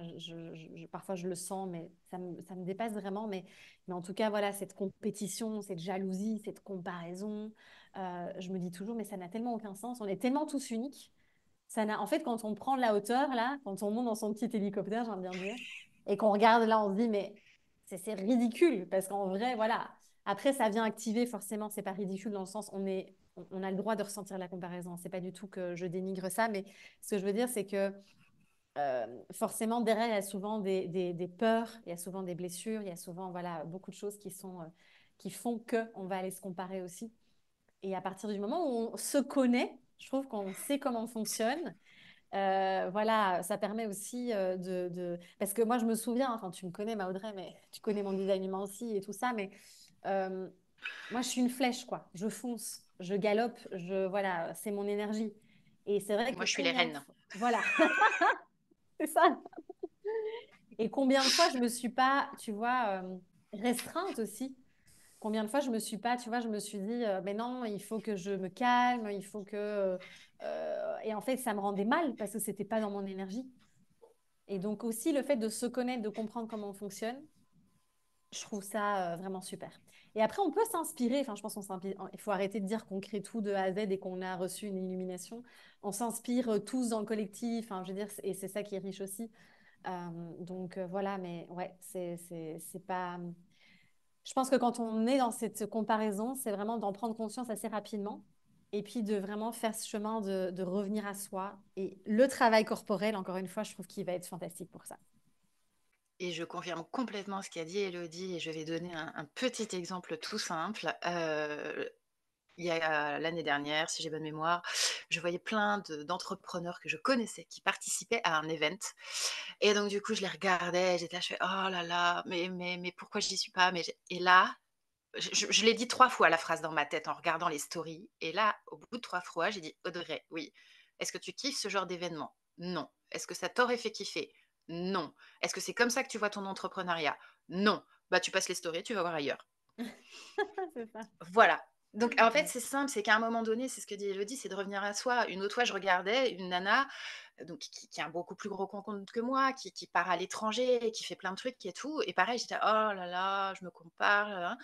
parfois, je le sens, mais ça me dépasse vraiment. Mais en tout cas, voilà, cette compétition, cette jalousie, cette comparaison, je me dis toujours, mais ça n'a tellement aucun sens. On est tellement tous uniques. En fait, quand on prend de la hauteur, là, quand on monte dans son petit hélicoptère, j'aime bien dire, et qu'on regarde là, on se dit, mais c'est ridicule, parce qu'en vrai, voilà. Après, ça vient activer, forcément, c'est pas ridicule dans le sens, on a le droit de ressentir la comparaison. C'est pas du tout que je dénigre ça, mais ce que je veux dire, c'est que forcément, derrière, il y a souvent des peurs, il y a souvent des blessures, il y a souvent, voilà, beaucoup de choses qui font qu'on va aller se comparer aussi. Et à partir du moment où on se connaît, je trouve qu'on sait comment on fonctionne. Voilà, ça permet aussi Parce que moi, je me souviens, enfin, tu me connais, ma Audrey, mais tu connais mon design humain aussi et tout ça, mais euh, moi, je suis une flèche, quoi. Je fonce, je galope, voilà, c'est mon énergie. Et c'est vrai que Moi, je suis les combien de reines. fois... Voilà, c'est ça. Et combien de fois je me suis pas, tu vois, restreinte aussi. Combien de fois je me suis pas, tu vois, je me suis dit, mais non, il faut que je me calme, il faut que... Et en fait, ça me rendait mal parce que c'était pas dans mon énergie. Et donc aussi, le fait de se connaître, de comprendre comment on fonctionne, je trouve ça vraiment super. Et après, on peut s'inspirer. Enfin, je pense il faut arrêter de dire qu'on crée tout de A à Z et qu'on a reçu une illumination. On s'inspire tous dans le collectif. Enfin, je veux dire, et c'est ça qui est riche aussi. Donc voilà, mais ouais, c'est pas. Je pense que quand on est dans cette comparaison, c'est vraiment d'en prendre conscience assez rapidement et puis de vraiment faire ce chemin de revenir à soi. Et le travail corporel, encore une fois, je trouve qu'il va être fantastique pour ça. Et je confirme complètement ce qu'a dit Elodie et je vais donner un petit exemple tout simple. Il y a l'année dernière, si j'ai bonne mémoire, je voyais plein d'entrepreneurs que je connaissais qui participaient à un event. Et donc, du coup, je les regardais, j'étais là, je fais, oh là là, mais pourquoi j'y suis pas? Et là, je l'ai dit 3 fois la phrase dans ma tête en regardant les stories. Et là, au bout de 3 fois, j'ai dit, Audrey, oui. Est-ce que tu kiffes ce genre d'événement? Non. Est-ce que ça t'aurait fait kiffer? Non. Est-ce que c'est comme ça que tu vois ton entrepreneuriat? Non. Bah, tu passes les stories, tu vas voir ailleurs. C'est ça. Voilà. Donc, en fait, Ouais. c'est simple, c'est qu'à un moment donné, c'est ce que dit Elodie, c'est de revenir à soi. Une autre fois, je regardais une nana donc, qui a un beaucoup plus gros compte que moi, qui part à l'étranger, qui fait plein de trucs et tout. Et pareil, j'étais, oh là là, je me compare. Là, là.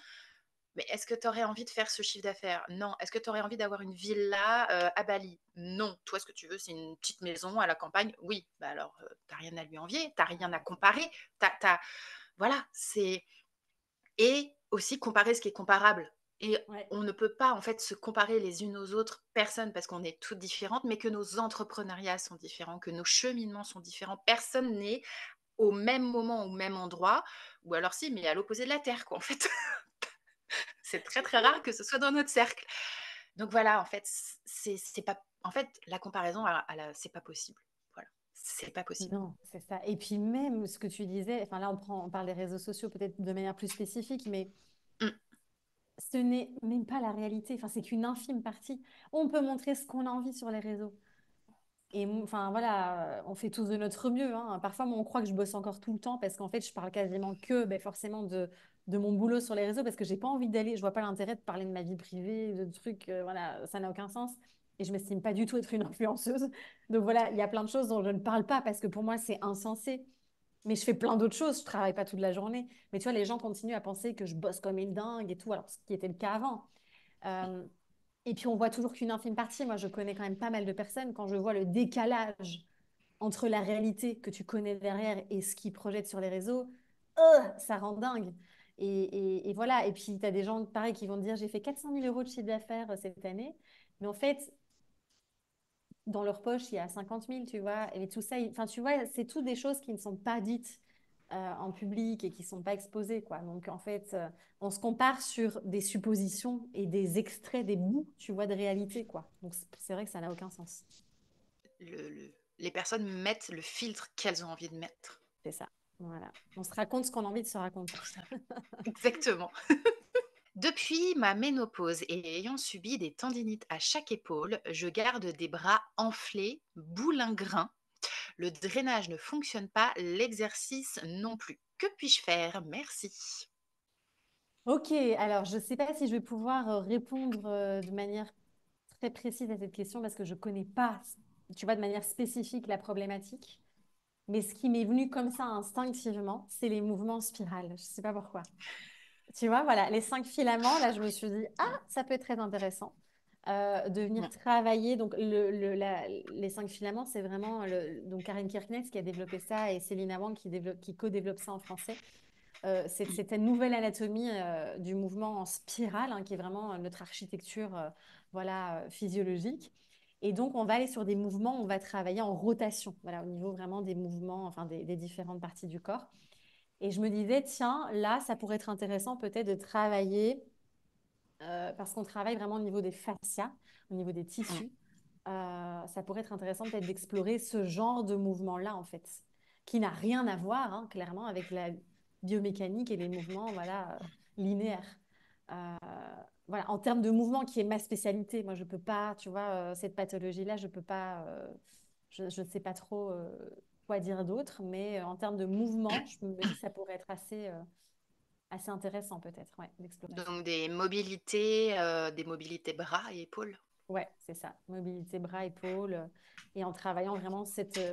Mais est-ce que tu aurais envie de faire ce chiffre d'affaires? Non. Est-ce que tu aurais envie d'avoir une villa à Bali? Non. Toi, ce que tu veux, c'est une petite maison à la campagne? Oui. Bah alors, t'as rien à lui envier, t'as rien à comparer. Voilà, c'est et aussi comparer ce qui est comparable. Et Ouais. on ne peut pas en fait se comparer les unes aux autres personnes parce qu'on est toutes différentes, mais que nos entrepreneuriats sont différents, que nos cheminements sont différents. Personne n'est au même moment, au même endroit, ou alors si, mais à l'opposé de la Terre, quoi, en fait. C'est très très rare que ce soit dans notre cercle. Donc voilà, en fait, c'est pas, en fait, la comparaison, c'est pas possible. Voilà, c'est pas possible. Non, c'est ça. Et puis même ce que tu disais, enfin là on parle des réseaux sociaux peut-être de manière plus spécifique, mais Mm. ce n'est même pas la réalité. Enfin, c'est qu'une infime partie. On peut montrer ce qu'on a envie sur les réseaux. Enfin voilà, on fait tous de notre mieux, hein. Parfois, moi, on croit que je bosse encore tout le temps parce qu'en fait, je parle quasiment que ben, forcément de mon boulot sur les réseaux parce que j'ai pas envie d'aller, je vois pas l'intérêt de parler de ma vie privée, de trucs, voilà, ça n'a aucun sens. Et je m'estime pas du tout être une influenceuse. Donc voilà, il y a plein de choses dont je ne parle pas parce que pour moi, c'est insensé. Mais je fais plein d'autres choses, je travaille pas toute la journée. Mais tu vois, les gens continuent à penser que je bosse comme une dingue et tout, alors ce qui était le cas avant. Euh, et puis, on voit toujours qu'une infime partie. Moi, je connais quand même pas mal de personnes. Quand je vois le décalage entre la réalité que tu connais derrière et ce qu'ils projettent sur les réseaux, ça rend dingue. Et voilà. Et puis, tu as des gens, pareil, qui vont te dire, j'ai fait 400 000 euros de chiffre d'affaires cette année. Mais en fait, dans leur poche, il y a 50 000, tu vois. Et tout ça, enfin, tu vois, c'est tout des choses qui ne sont pas dites en public et qui ne sont pas exposées, quoi. Donc, en fait, on se compare sur des suppositions et des extraits, des bouts, tu vois, de réalité, quoi. Donc, c'est vrai que ça n'a aucun sens. Les personnes mettent le filtre qu'elles ont envie de mettre. C'est ça. Voilà. On se raconte ce qu'on a envie de se raconter. Exactement. Depuis ma ménopause et ayant subi des tendinites à chaque épaule, je garde des bras enflés, boulingrins. Le drainage ne fonctionne pas, l'exercice non plus. Que puis-je faire? Merci. Ok, alors je ne sais pas si je vais pouvoir répondre de manière très précise à cette question parce que je ne connais pas, tu vois, de manière spécifique la problématique. Mais ce qui m'est venu comme ça instinctivement, c'est les mouvements spirales. Je ne sais pas pourquoi. Tu vois, voilà, les 5 filaments, là, je me suis dit, ah, ça peut être très intéressant de venir Mm. travailler. Donc, les 5 filaments, c'est vraiment donc Karen Kirkness qui a développé ça et Céline Wang qui co-développe ça en français. C'est cette nouvelle anatomie du mouvement en spirale, hein, qui est vraiment notre architecture voilà, physiologique. Et donc, on va aller sur des mouvements, on va travailler en rotation, voilà, au niveau vraiment des mouvements, enfin des différentes parties du corps. Et je me disais, tiens, là, ça pourrait être intéressant peut-être de travailler, parce qu'on travaille vraiment au niveau des fascias, au niveau des Mm. tissus. Ça pourrait être intéressant peut-être d'explorer ce genre de mouvement-là, en fait, qui n'a rien à voir, hein, clairement, avec la biomécanique et les mouvements, voilà, linéaires. Euh, voilà, en termes de mouvement, qui est ma spécialité, moi, je peux pas, tu vois, cette pathologie-là, je peux pas, je ne sais pas trop quoi dire d'autre, mais en termes de mouvement, je me dis que ça pourrait être assez intéressant, peut-être, ouais, d'explorer ça. Donc des mobilités bras et épaules. Ouais, c'est ça. Mobilité bras, épaules, et en travaillant vraiment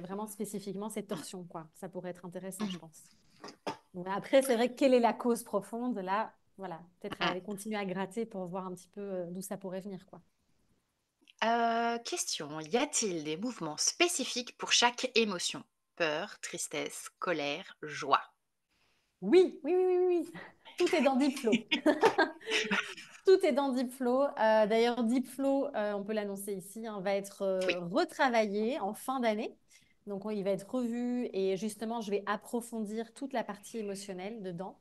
vraiment spécifiquement cette torsion, quoi. Ça pourrait être intéressant, je Mhm. pense. Bon, après, c'est vrai que quelle est la cause profonde? Là, voilà, peut-être Mm. aller continuer à gratter pour voir un petit peu d'où ça pourrait venir, quoi. Question, y a-t-il des mouvements spécifiques pour chaque émotion? Peur, tristesse, colère, joie. Oui, oui, oui, oui, oui. Tout est dans Deep Flow. Tout est dans Deep Flow. D'ailleurs, Deep Flow, on peut l'annoncer ici, hein, va être Oui. retravaillé en fin d'année. Donc, il va être revu et justement, je vais approfondir toute la partie émotionnelle dedans.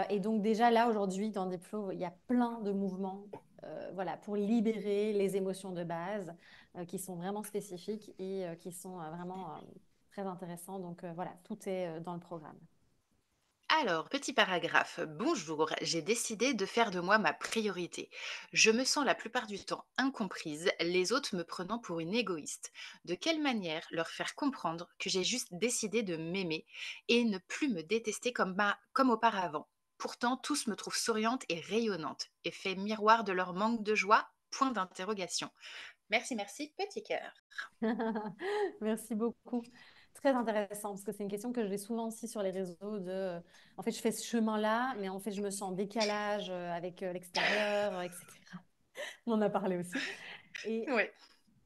Et donc, déjà là, aujourd'hui, dans Deep Flow, il y a plein de mouvements voilà, pour libérer les émotions de base qui sont vraiment spécifiques et qui sont vraiment très intéressants. Donc, voilà, tout est dans le programme. Alors, petit paragraphe. Bonjour, j'ai décidé de faire de moi ma priorité. Je me sens la plupart du temps incomprise, les autres me prenant pour une égoïste. De quelle manière leur faire comprendre que j'ai juste décidé de m'aimer et ne plus me détester comme auparavant? Pourtant, tous me trouvent souriante et rayonnante. Effet miroir de leur manque de joie? Point d'interrogation. Merci, merci, petit cœur. Merci beaucoup. Très intéressant parce que c'est une question que j'ai souvent aussi sur les réseaux en fait, je fais ce chemin-là, mais en fait, je me sens en décalage avec l'extérieur, etc. On en a parlé aussi. Et Oui.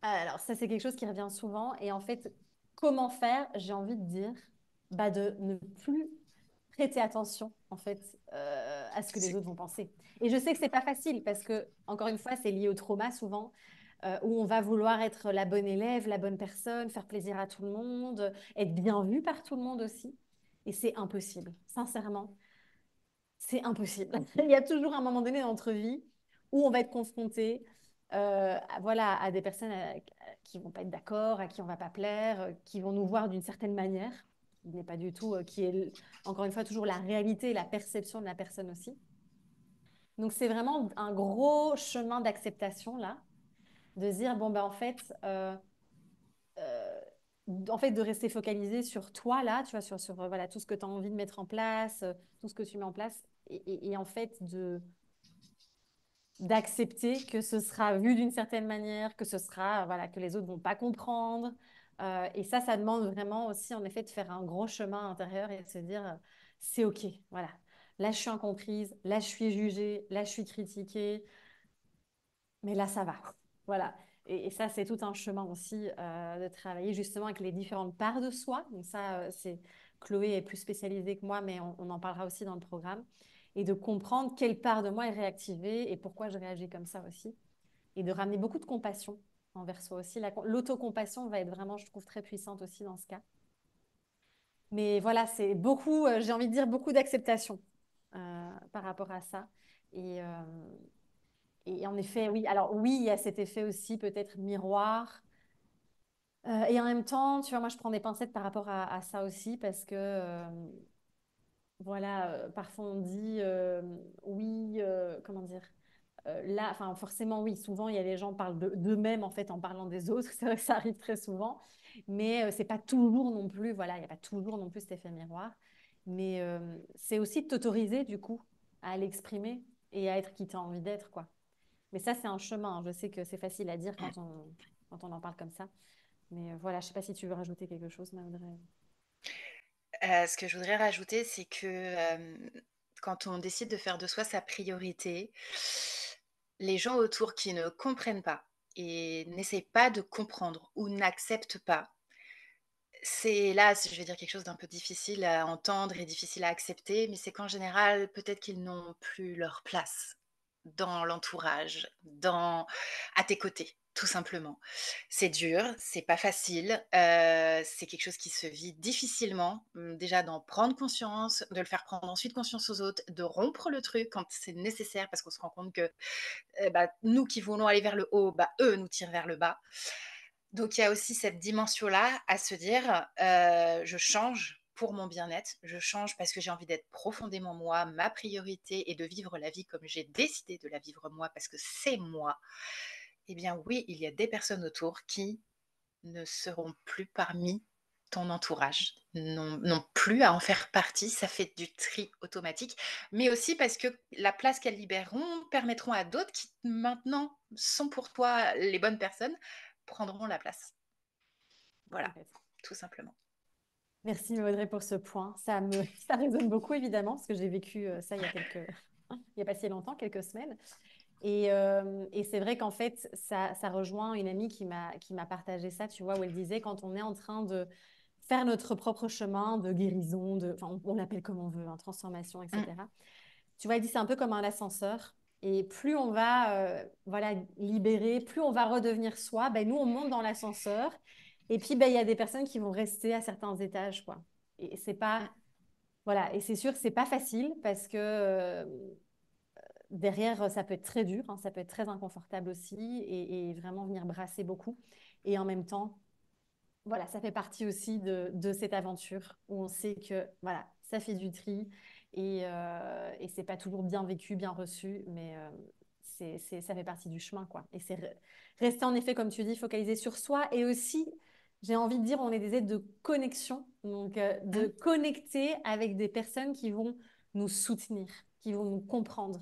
alors, ça, c'est quelque chose qui revient souvent. Et en fait, comment faire? J'ai envie de dire, bah, de ne plus prêter attention, en fait, à ce que les autres vont penser. Et je sais que c'est pas facile parce que, encore une fois, c'est lié au trauma souvent, où on va vouloir être la bonne élève, la bonne personne, faire plaisir à tout le monde, être bien vu par tout le monde aussi. Et c'est impossible, sincèrement, c'est impossible. Il y a toujours un moment donné dans notre vie où on va être confronté voilà, à des personnes qui vont pas être d'accord, à qui on va pas plaire, qui vont nous voir d'une certaine manière, qui n'est pas du tout, qui est encore une fois toujours la réalité, la perception de la personne aussi. Donc c'est vraiment un gros chemin d'acceptation là, de se dire bon ben en fait euh, en fait, de rester focalisé sur toi, là, tu vois, voilà, tout ce que tu as envie de mettre en place, tout ce que tu mets en place, et en fait, d'accepter que ce sera vu d'une certaine manière, que ce sera, voilà, que les autres vont pas comprendre. Et ça demande vraiment aussi, en effet, de faire un gros chemin intérieur et de se dire, c'est OK, voilà. Là, je suis incomprise, là, je suis jugée, là, je suis critiquée, mais là, ça va. Voilà. Et ça, c'est tout un chemin aussi de travailler justement avec les différentes parts de soi. Donc ça, Chloé est plus spécialisée que moi, mais on en parlera aussi dans le programme. Et de comprendre quelle part de moi est réactivée et pourquoi je réagis comme ça aussi. Et de ramener beaucoup de compassion envers soi aussi. L'autocompassion va être vraiment, je trouve, très puissante aussi dans ce cas. Mais voilà, c'est beaucoup, j'ai envie de dire, beaucoup d'acceptation par rapport à ça. Et, euh, et en effet, oui. Alors oui, il y a cet effet aussi peut-être miroir. Et en même temps, tu vois, moi, je prends des pincettes par rapport à ça aussi parce que, voilà, parfois on dit, oui, comment dire, là, enfin, forcément, oui, souvent, il y a les gens parlent d'eux-mêmes, en fait, en parlant des autres. C'est vrai que ça arrive très souvent. Mais c'est pas toujours non plus, voilà, il n'y a pas toujours non plus cet effet miroir. Mais c'est aussi de t'autoriser, du coup, à l'exprimer et à être qui tu as envie d'être, quoi. Mais ça, c'est un chemin. Je sais que c'est facile à dire quand on en parle comme ça. Mais voilà, je sais pas si tu veux rajouter quelque chose, Maudrey. Ce que je voudrais rajouter, c'est que quand on décide de faire de soi sa priorité, les gens autour qui ne comprennent pas et n'essayent pas de comprendre ou n'acceptent pas, c'est là, je vais dire quelque chose d'un peu difficile à entendre et difficile à accepter, mais c'est qu'en général, peut-être qu'ils n'ont plus leur place dans l'entourage, à tes côtés, tout simplement. C'est dur, c'est pas facile, c'est quelque chose qui se vit difficilement. Déjà d'en prendre conscience, de le faire prendre ensuite conscience aux autres, de rompre le truc quand c'est nécessaire, parce qu'on se rend compte que bah, nous qui voulons aller vers le haut, bah, eux nous tirent vers le bas. Donc il y a aussi cette dimension-là à se dire, je change pour mon bien-être, je change parce que j'ai envie d'être profondément moi, ma priorité est de vivre la vie comme j'ai décidé de la vivre moi, parce que c'est moi. Eh bien oui, il y a des personnes autour qui ne seront plus parmi ton entourage, n'ont plus à en faire partie, ça fait du tri automatique, mais aussi parce que la place qu'elles libéreront permettront à d'autres qui maintenant sont pour toi les bonnes personnes, prendront la place. Voilà, Complètement. tout simplement. Merci Maudrey pour ce point. Ça résonne beaucoup évidemment parce que j'ai vécu ça il y a pas si longtemps, quelques semaines. Et c'est vrai qu'en fait, ça rejoint une amie qui m'a partagé ça, tu vois, où elle disait quand on est en train de faire notre propre chemin de guérison, enfin, on l'appelle comme on veut, hein, transformation, Mm, etc. Tu vois, elle dit c'est un peu comme un ascenseur. Et plus on va voilà, libérer, plus on va redevenir soi, ben, nous, on monte dans l'ascenseur. Et puis, ben, il y a des personnes qui vont rester à certains étages, quoi. Et c'est pas... mm. Voilà, et c'est sûr que c'est pas facile parce que derrière, ça peut être très dur, hein, ça peut être très inconfortable aussi et vraiment venir brasser beaucoup. Et en même temps, voilà, ça fait partie aussi de cette aventure où on sait que voilà, ça fait du tri et c'est pas toujours bien vécu, bien reçu, mais ça fait partie du chemin, quoi. Et c'est rester en effet, comme tu dis, focalisé sur soi et aussi, j'ai envie de dire, on est des êtres de connexion, donc de Mm. connecter avec des personnes qui vont nous soutenir, qui vont nous comprendre.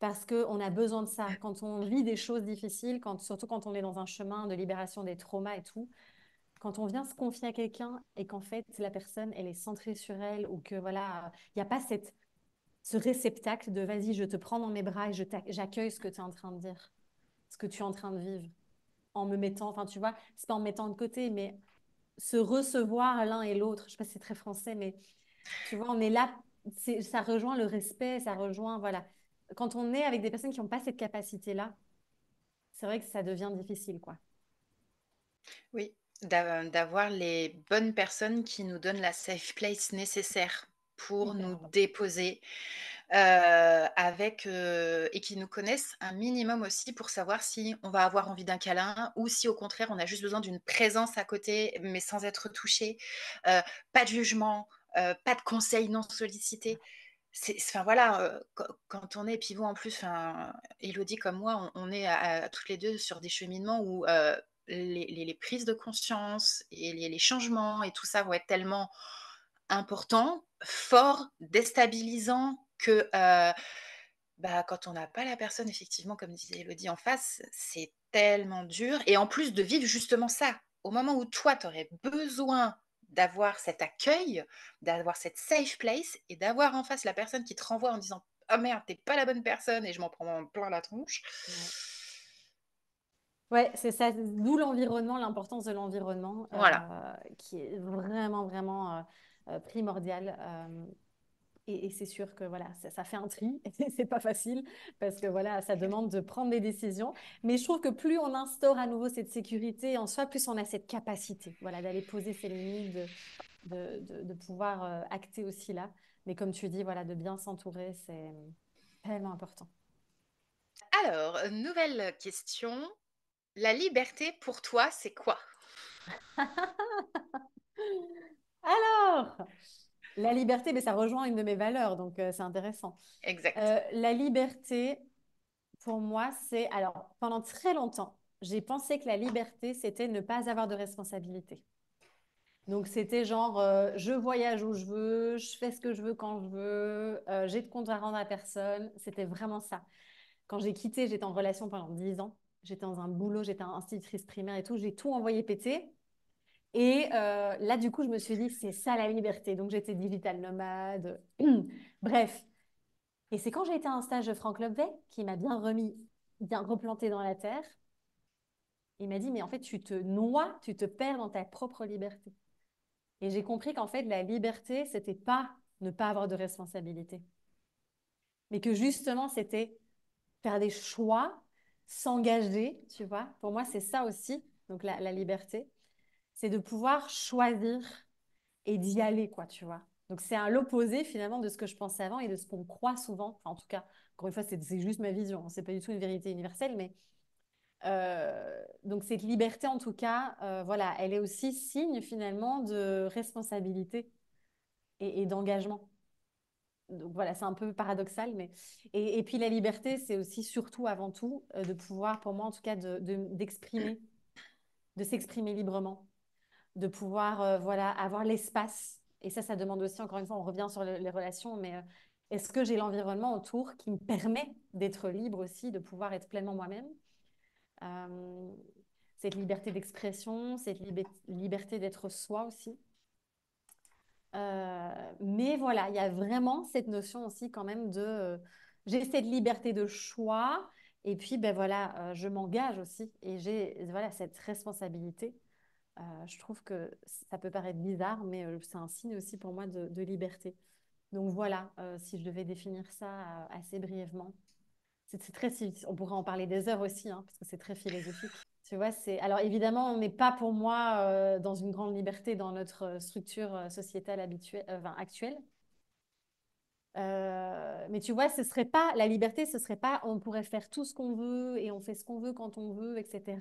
Parce qu'on a besoin de ça. Quand on vit des choses difficiles, surtout quand on est dans un chemin de libération des traumas et tout, quand on vient se confier à quelqu'un et qu'en fait la personne elle est centrée sur elle ou que voilà il n'y a pas ce réceptacle de vas-y je te prends dans mes bras et j'accueille ce que tu es en train de dire, ce que tu es en train de vivre en me mettant, enfin tu vois, c'est pas en me mettant de côté mais se recevoir l'un et l'autre, je sais pas si c'est très français mais tu vois on est là, ça rejoint le respect, ça rejoint voilà, quand on est avec des personnes qui n'ont pas cette capacité là, c'est vrai que ça devient difficile quoi. Oui, d'avoir les bonnes personnes qui nous donnent la safe place nécessaire pour Hyper nous important. déposer et qui nous connaissent un minimum aussi pour savoir si on va avoir envie d'un câlin ou si au contraire on a juste besoin d'une présence à côté mais sans être touché, pas de jugement, pas de conseils non sollicités. Enfin voilà, quand on est, puis vous en plus, enfin, Elodie comme moi, on est toutes les deux sur des cheminements où les prises de conscience et les changements et tout ça vont être tellement importants, forts, déstabilisants que, bah, quand on n'a pas la personne effectivement, comme disait Élodie, en face, c'est tellement dur et en plus de vivre justement ça, au moment où toi, tu aurais besoin d'avoir cet accueil, d'avoir cette safe place et d'avoir en face la personne qui te renvoie en disant: «Ah merde, tu pas la bonne personne et je m'en prends plein la tronche». Ouais. Ouais, c'est ça, d'où l'environnement, l'importance de l'environnement Voilà. qui est vraiment, vraiment primordial. Et c'est sûr que voilà, ça fait un tri, et c'est pas facile parce que voilà, ça demande de prendre des décisions. Mais je trouve que plus on instaure à nouveau cette sécurité en soi, plus on a cette capacité, voilà, d'aller poser ses limites, de pouvoir acter aussi là. Mais comme tu dis, voilà, de bien s'entourer, c'est tellement important. Alors, nouvelle question. La liberté pour toi, c'est quoi? Alors, la liberté, mais ça rejoint une de mes valeurs, donc c'est intéressant. Exact. La liberté, pour moi, c'est... Alors, pendant très longtemps, j'ai pensé que la liberté, c'était ne pas avoir de responsabilité. Donc, c'était genre, je voyage où je veux, je fais ce que je veux quand je veux, j'ai de compte à rendre à personne. C'était vraiment ça. Quand j'ai quitté, j'étais en relation pendant 10 ans. J'étais dans un boulot, j'étais institutrice primaire et tout. J'ai tout envoyé péter. Et là, du coup, je me suis dit, c'est ça la liberté. Donc, j'étais digital nomade. Bref. Et c'est quand j'ai été à un stage de Franck Lobvet qui m'a bien remis, bien replanté dans la terre. Il m'a dit, mais en fait, tu te noies, tu te perds dans ta propre liberté. Et j'ai compris qu'en fait, la liberté, c'était pas ne pas avoir de responsabilité, mais que justement, c'était faire des choix, s'engager, tu vois. Pour moi, c'est ça aussi, donc la liberté, c'est de pouvoir choisir et d'y aller, quoi, tu vois. Donc, c'est à l'opposé, finalement, de ce que je pensais avant et de ce qu'on croit souvent. Enfin, en tout cas, encore une fois, c'est juste ma vision. Hein. C'est pas du tout une vérité universelle, mais donc cette liberté, en tout cas, voilà, elle est aussi signe, finalement, de responsabilité et d'engagement. Donc, voilà, c'est un peu paradoxal, mais... Et puis, la liberté, c'est aussi, surtout, avant tout, de pouvoir, pour moi, en tout cas, d'exprimer, de s'exprimer librement de pouvoir voilà, avoir l'espace. Et ça demande aussi, encore une fois, on revient sur les relations, mais est-ce que j'ai l'environnement autour qui me permet d'être libre aussi, de pouvoir être pleinement moi-même euh, cette liberté d'expression, cette liberté d'être soi aussi. Mais voilà, il y a vraiment cette notion aussi quand même de... j'ai cette liberté de choix et puis ben voilà, je m'engage aussi et j'ai voilà, cette responsabilité. Je trouve que ça peut paraître bizarre, mais c'est un signe aussi pour moi de liberté. Donc voilà, si je devais définir ça assez brièvement. C'est très, on pourrait en parler des heures aussi, hein, parce que c'est très philosophique. Tu vois, c'est... Alors évidemment, on n'est pas pour moi dans une grande liberté dans notre structure sociétale habituelle, enfin, actuelle. Mais tu vois, ce serait pas la liberté, ce serait pas on pourrait faire tout ce qu'on veut et on fait ce qu'on veut quand on veut, etc.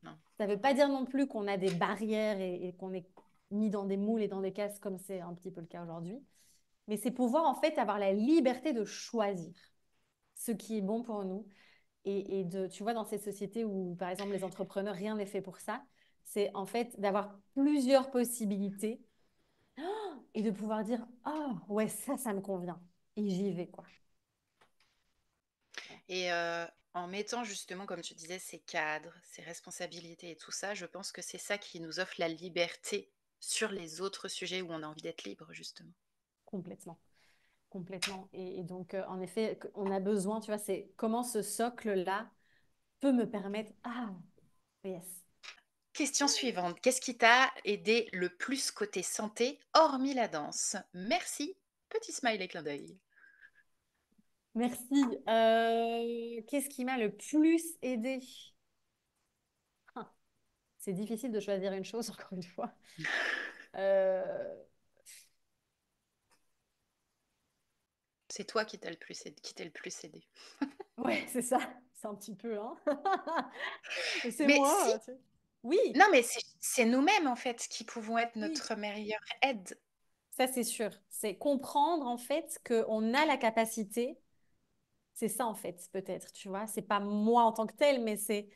Non. Ça ne veut pas dire non plus qu'on a des barrières et qu'on est mis dans des moules et dans des cases comme c'est un petit peu le cas aujourd'hui. Mais c'est pouvoir en fait avoir la liberté de choisir ce qui est bon pour nous. Et de, tu vois, dans ces sociétés où, par exemple, les entrepreneurs, rien n'est fait pour ça, c'est en fait d'avoir plusieurs possibilités et de pouvoir dire, oh, ouais, ça me convient. Et j'y vais, quoi. Et en mettant justement, comme tu disais, ces cadres, ces responsabilités et tout ça, je pense que c'est ça qui nous offre la liberté sur les autres sujets où on a envie d'être libre, justement. Complètement. Complètement. Et donc, en effet, on a besoin, tu vois, c'est comment ce socle-là peut me permettre, ah, yes. Question suivante. Qu'est-ce qui t'a aidé le plus côté santé, hormis la danse? Merci. Petit smiley clin d'œil. Merci. Qu'est-ce qui m'a le plus aidé? Ah, c'est difficile de choisir une chose, encore une fois. Euh, C'est toi qui t'as le plus aidé, qui t'es le plus aidé. Ouais, c'est ça. C'est un petit peu, hein. C'est Mais si, moi. Tu sais. Oui, non, mais c'est nous-mêmes en fait qui pouvons être oui, notre meilleure aide. ça c'est sûr. C'est comprendre en fait qu'on a la capacité. C'est ça en fait, peut-être, tu vois. C'est pas moi en tant que tel, mais c'est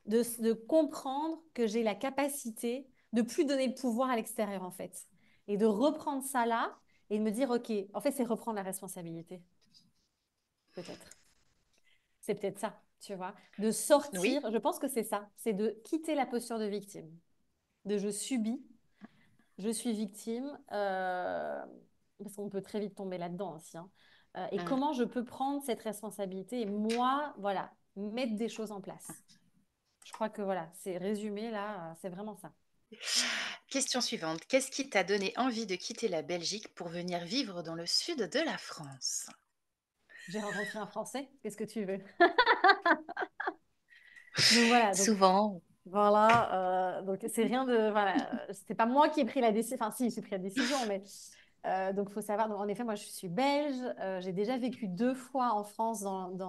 de comprendre que j'ai la capacité de plus donner le pouvoir à l'extérieur, en fait. Et de reprendre ça là et de me dire, OK, en fait, c'est reprendre la responsabilité, peut-être. C'est peut-être ça, tu vois. De Oui. sortir, je pense que c'est ça, c'est de quitter la posture de victime, de je subis, je suis victime, parce qu'on peut très vite tomber là-dedans aussi, hein. Et Mm. comment je peux prendre cette responsabilité et moi, voilà, mettre des choses en place. Je crois que voilà, c'est résumé là, c'est vraiment ça. Question suivante. Qu'est-ce qui t'a donné envie de quitter la Belgique pour venir vivre dans le sud de la France? J'ai rencontré un Français, qu'est-ce que tu veux? Donc voilà, Souvent. donc c'est rien de voilà, c'est pas moi qui ai pris la décision. Enfin si, j'ai pris la décision, mais donc faut savoir. Donc, en effet, moi je suis belge. J'ai déjà vécu 2 fois en France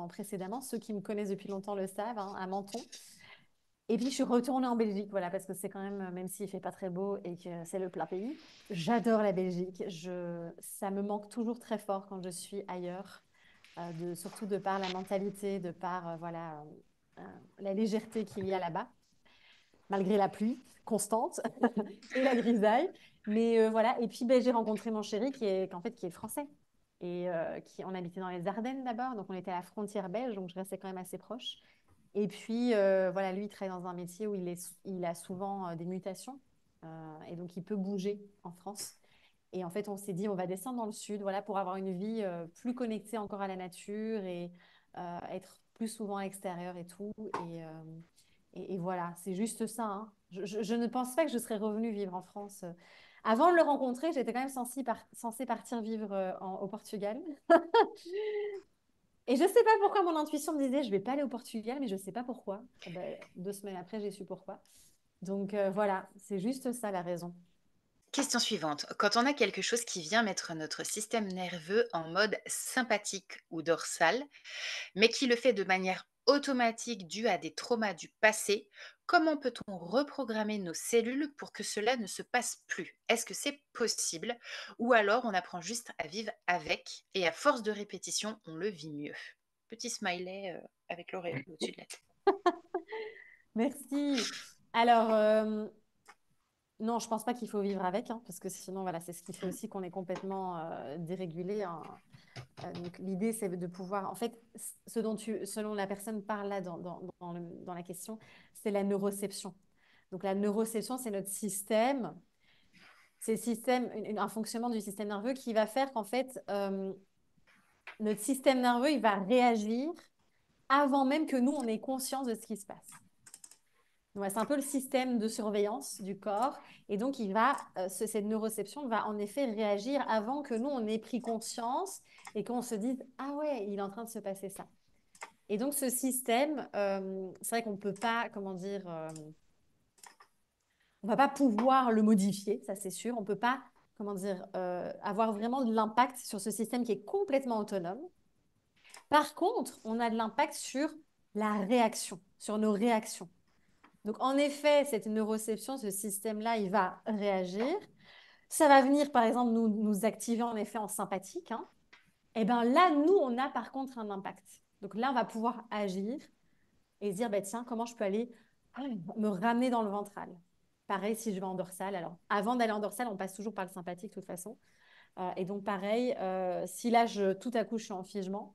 précédemment. Ceux qui me connaissent depuis longtemps le savent, hein, à Menton. Et puis je suis retournée en Belgique, voilà, parce que c'est quand même s'il fait pas très beau et que c'est le plat pays, j'adore la Belgique. Ça me manque toujours très fort quand je suis ailleurs, surtout de par la mentalité, de par voilà la légèreté qu'il y a là-bas malgré la pluie constante et la grisaille. Mais voilà. Et puis, ben, j'ai rencontré mon chéri qui est français. Et on habitait dans les Ardennes d'abord. Donc, on était à la frontière belge. Donc, je restais quand même assez proche. Et puis, voilà, lui, il travaille dans un métier où il a souvent des mutations. Et donc, il peut bouger en France. Et en fait, on s'est dit, on va descendre dans le sud, voilà, pour avoir une vie plus connectée encore à la nature et être plus souvent à l'extérieur et tout. Et voilà, c'est juste ça, hein. Je ne pense pas que je serais revenue vivre en France. Avant de le rencontrer, j'étais quand même censée partir vivre au Portugal. Et je ne sais pas pourquoi mon intuition me disait, je ne vais pas aller au Portugal, mais je ne sais pas pourquoi. Eh ben, 2 semaines après, j'ai su pourquoi. Donc voilà, c'est juste ça la raison. Question suivante. Quand on a quelque chose qui vient mettre notre système nerveux en mode sympathique ou dorsal, mais qui le fait de manière automatique due à des traumas du passé, comment peut-on reprogrammer nos cellules pour que cela ne se passe plus? Est-ce que c'est possible? Ou alors on apprend juste à vivre avec et à force de répétition, on le vit mieux? Petit smiley avec l'oreille au-dessus de la tête. Merci. Alors, non, je pense pas qu'il faut vivre avec, hein, parce que sinon, voilà, c'est ce qui fait aussi qu'on est complètement dérégulé, hein. Donc, l'idée, c'est de pouvoir. En fait, selon la personne parle là dans la question, c'est la neuroception. Donc, la neuroception, c'est notre système. C'est le système, un fonctionnement du système nerveux qui va faire qu'en fait, notre système nerveux, il va réagir avant même que nous, on ait conscience de ce qui se passe. Ouais, c'est un peu le système de surveillance du corps. Et donc, cette neuroception va en effet réagir avant que nous, on ait pris conscience et qu'on se dise, ah ouais, il est en train de se passer ça. Et donc, ce système, c'est vrai qu'on ne peut pas, comment dire, on ne va pas pouvoir le modifier, ça c'est sûr. On ne peut pas, comment dire, avoir vraiment de l'impact sur ce système qui est complètement autonome. Par contre, on a de l'impact sur la réaction, sur nos réactions. Donc, en effet, cette neuroception, ce système-là, il va réagir. Ça va venir, par exemple, nous activer en effet en sympathique, hein. Et bien là, nous, on a par contre un impact. Donc là, on va pouvoir agir et se dire, bah, tiens, comment je peux aller me ramener dans le ventral. Pareil, si je vais en dorsale. Alors, avant d'aller en dorsale, on passe toujours par le sympathique de toute façon. Et donc, pareil, si là, tout à coup, je suis en figement,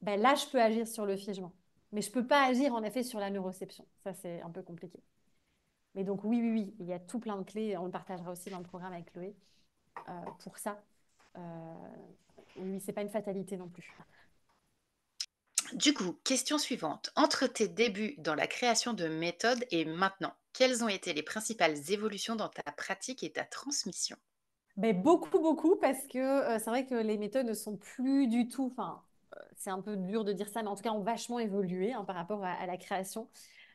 ben là, je peux agir sur le figement. Mais je ne peux pas agir en effet sur la neuroception. Ça, c'est un peu compliqué. Mais donc, oui, oui, oui, il y a tout plein de clés. On le partagera aussi dans le programme avec Chloé pour ça. Euh, oui, c'est pas une fatalité non plus. Du coup, question suivante. Entre tes débuts dans la création de méthodes et maintenant, quelles ont été les principales évolutions dans ta pratique et ta transmission? Mais beaucoup, beaucoup, parce que c'est vrai que les méthodes ne sont plus du tout, enfin, c'est un peu dur de dire ça, mais en tout cas, ont vachement évolué hein, par rapport à la création.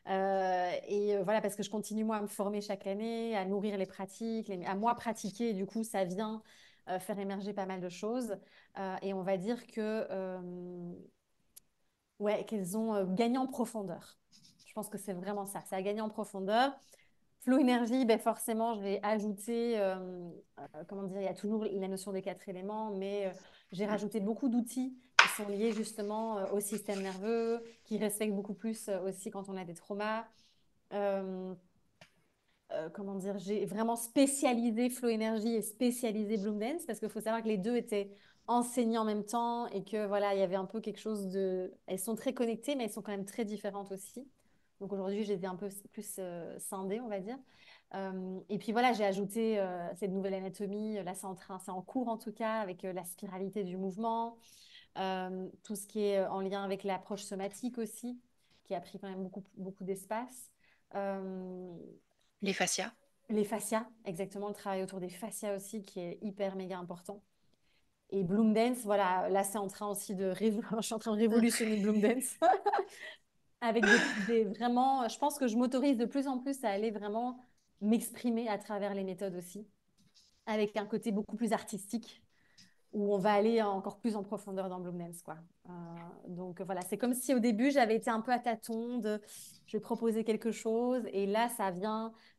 Voilà, parce que je continue moi à me former chaque année, à nourrir les pratiques, à moi pratiquer, et du coup, ça vient faire émerger pas mal de choses. Et on va dire ouais, qu'elles ont gagné en profondeur. Je pense que c'est vraiment ça. Ça a gagné en profondeur. Flow énergie, ben forcément, je l'ai ajouté. Comment dire, il y a toujours la notion des 4 éléments, mais j'ai rajouté beaucoup d'outils qui sont liées justement au système nerveux, qui respectent beaucoup plus aussi quand on a des traumas. Euh, Comment dire, j'ai vraiment spécialisé Flow Energy et spécialisé Bloom Dance parce qu'il faut savoir que les deux étaient enseignés en même temps et que voilà, il y avait un peu quelque chose de. Elles sont très connectées, mais elles sont quand même très différentes aussi. Donc aujourd'hui, j'ai été un peu plus scindée, on va dire. Et puis voilà, j'ai ajouté cette nouvelle anatomie. Là, c'est en cours en tout cas, avec la spiralité du mouvement, tout ce qui est en lien avec l'approche somatique aussi, qui a pris quand même beaucoup, beaucoup d'espace. Euh, Les fascias. les fascias, exactement, le travail autour des fascias aussi, qui est hyper méga important. Et Bloom Dance, voilà, là, c'est en train aussi de je suis en train de révolutionner Bloom Dance avec vraiment, je pense que je m'autorise de plus en plus à aller vraiment m'exprimer à travers les méthodes aussi, avec un côté beaucoup plus artistique, où on va aller encore plus en profondeur dans Bloom Dance, quoi. Euh, donc voilà, c'est comme si au début, j'avais été un peu à tâtons de je vais proposer quelque chose, et là,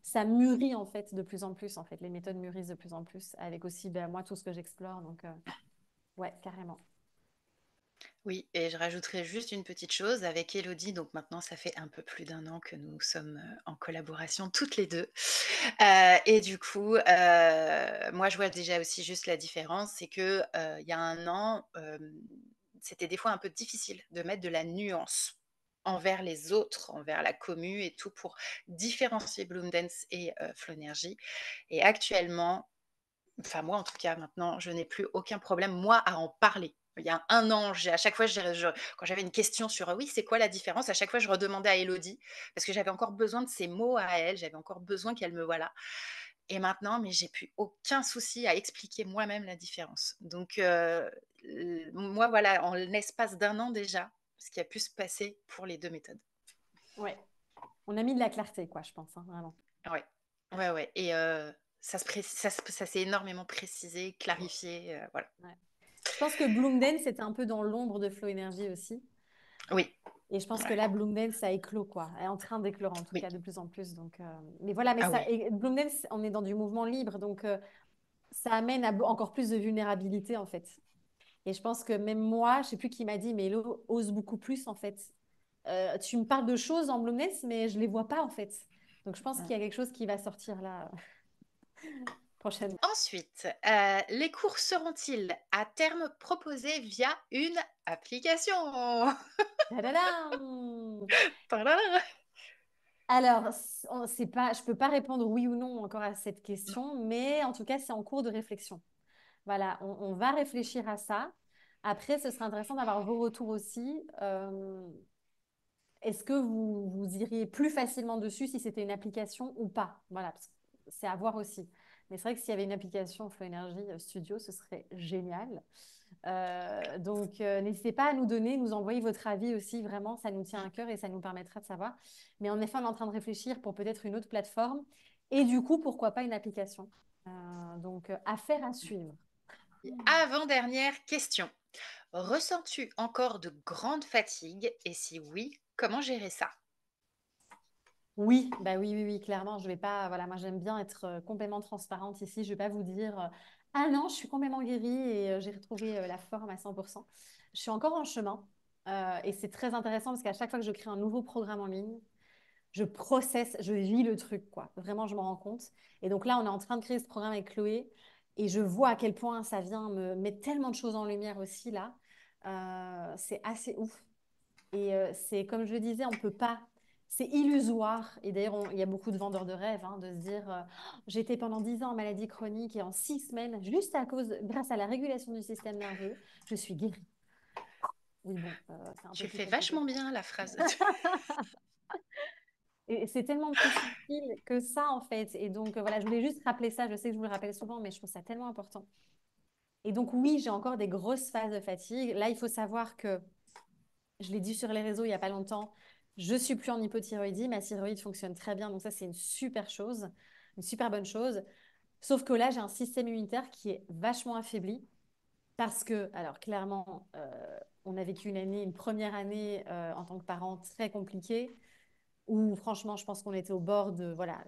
ça mûrit en fait de plus en plus, en fait. Les méthodes mûrissent de plus en plus, avec aussi ben, moi tout ce que j'explore. Donc ouais, carrément. Oui, et je rajouterais juste une petite chose avec Elodie. Donc maintenant, ça fait un peu plus d'un an que nous sommes en collaboration toutes les deux. Et du coup, moi, je vois déjà aussi juste la différence, c'est que il y a un an, c'était des fois un peu difficile de mettre de la nuance envers les autres, envers la commu et tout pour différencier Bloom Dance et Flonergy. Et actuellement, enfin moi en tout cas maintenant, je n'ai plus aucun problème moi à en parler. Il y a un an, à chaque fois, quand j'avais une question sur oui, c'est quoi la différence, à chaque fois, je redemandais à Elodie parce que j'avais encore besoin de ces mots à elle, j'avais encore besoin qu'elle me voilà. Et maintenant, mais j'ai plus aucun souci à expliquer moi-même la différence. Donc, moi, voilà, en l'espace d'un an déjà, ce qui a pu se passer pour les deux méthodes. Ouais, on a mis de la clarté, quoi, je pense, hein, vraiment. Ouais, ouais, ouais. Et ça s'est énormément précisé, clarifié, voilà. Ouais. Je pense que Bloom Dance était un peu dans l'ombre de Flow Energy aussi. Oui, Et je pense que ouais, là, Bloom Dance, ça éclot, quoi. Elle est en train d'éclore, en tout oui. cas, de plus en plus. Donc, mais voilà, mais Ah ça, oui. et Bloom Dance, on est dans du mouvement libre. Donc, ça amène à encore plus de vulnérabilité, en fait. Et je pense que même moi, je sais plus qui m'a dit, mais Hello ose beaucoup plus, en fait. Tu me parles de choses en Bloom Dance, mais je les vois pas, en fait. Donc, je pense Mm. qu'il y a quelque chose qui va sortir là prochainement. Ensuite, les cours seront-ils à terme proposés via une application? Tadadam. Tadam. Alors, c'est pas, je peux pas répondre oui ou non encore à cette question, mais en tout cas, c'est en cours de réflexion. Voilà, on va réfléchir à ça. Après, ce serait intéressant d'avoir vos retours aussi. Est-ce que vous iriez plus facilement dessus si c'était une application ou pas? Voilà, parce que c'est à voir aussi. Mais c'est vrai que s'il y avait une application Flow Energy Studio, ce serait génial. Donc, n'hésitez pas à nous donner, nous envoyer votre avis aussi. Vraiment, ça nous tient à cœur et ça nous permettra de savoir. Mais en effet, on est en train de réfléchir pour peut-être une autre plateforme. Et du coup, pourquoi pas une application? Donc, affaire à suivre. Avant-dernière question. Ressens-tu encore de grandes fatigues? Et si oui, comment gérer ça? Oui, bah oui, oui, oui, clairement, je vais pas, voilà, moi j'aime bien être complètement transparente ici. Je vais pas vous dire, ah non, je suis complètement guérie et j'ai retrouvé la forme à 100%. Je suis encore en chemin et c'est très intéressant parce qu'à chaque fois que je crée un nouveau programme en ligne, je processe, je vis le truc, quoi. Vraiment, je m'en rends compte. Et donc là, on est en train de créer ce programme avec Chloé et je vois à quel point ça vient me mettre tellement de choses en lumière aussi là. C'est assez ouf. Et c'est comme je le disais, on peut pas. C'est illusoire. Et d'ailleurs, il y a beaucoup de vendeurs de rêves hein, de se dire j'étais pendant 10 ans en maladie chronique et en 6 semaines, juste à cause, grâce à la régulation du système nerveux, je suis guérie. Oui, bon, c'est un peu Tu plus fais compliqué. vachement bien la phrase. Et c'est tellement plus subtil que ça, en fait. Et donc, voilà, je voulais juste rappeler ça. Je sais que je vous le rappelle souvent, mais je trouve ça tellement important. Et donc, oui, j'ai encore des grosses phases de fatigue. Là, il faut savoir que je l'ai dit sur les réseaux il n'y a pas longtemps, je suis plus en hypothyroïdie, ma thyroïde fonctionne très bien, donc ça c'est une super chose, une super bonne chose. Sauf que là, j'ai un système immunitaire qui est vachement affaibli parce que, alors clairement, on a vécu une année, une première année en tant que parent très compliquée, où franchement, je pense qu'on était au bord de, voilà,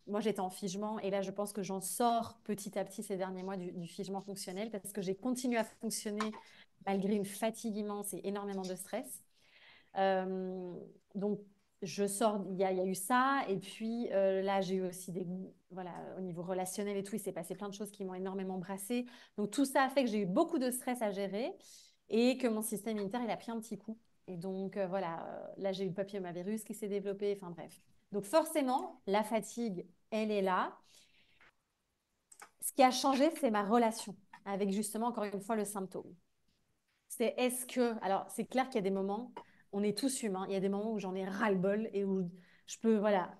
moi j'étais en figement et là je pense que j'en sors petit à petit ces derniers mois du figement fonctionnel parce que j'ai continué à fonctionner malgré une fatigue immense et énormément de stress. Euh, donc, je sors, il y a eu ça, et puis là, j'ai eu aussi voilà, au niveau relationnel et tout, il s'est passé plein de choses qui m'ont énormément brassée. Donc, tout ça a fait que j'ai eu beaucoup de stress à gérer et que mon système immunitaire, il a pris un petit coup. Et donc, voilà, là, j'ai eu le papillomavirus qui s'est développé, enfin bref. Donc, forcément, la fatigue, elle est là. Ce qui a changé, c'est ma relation avec justement, encore une fois, le symptôme. C'est est-ce que, alors c'est clair qu'il y a des moments, on est tous humains, il y a des moments où j'en ai ras-le-bol et où je peux, voilà,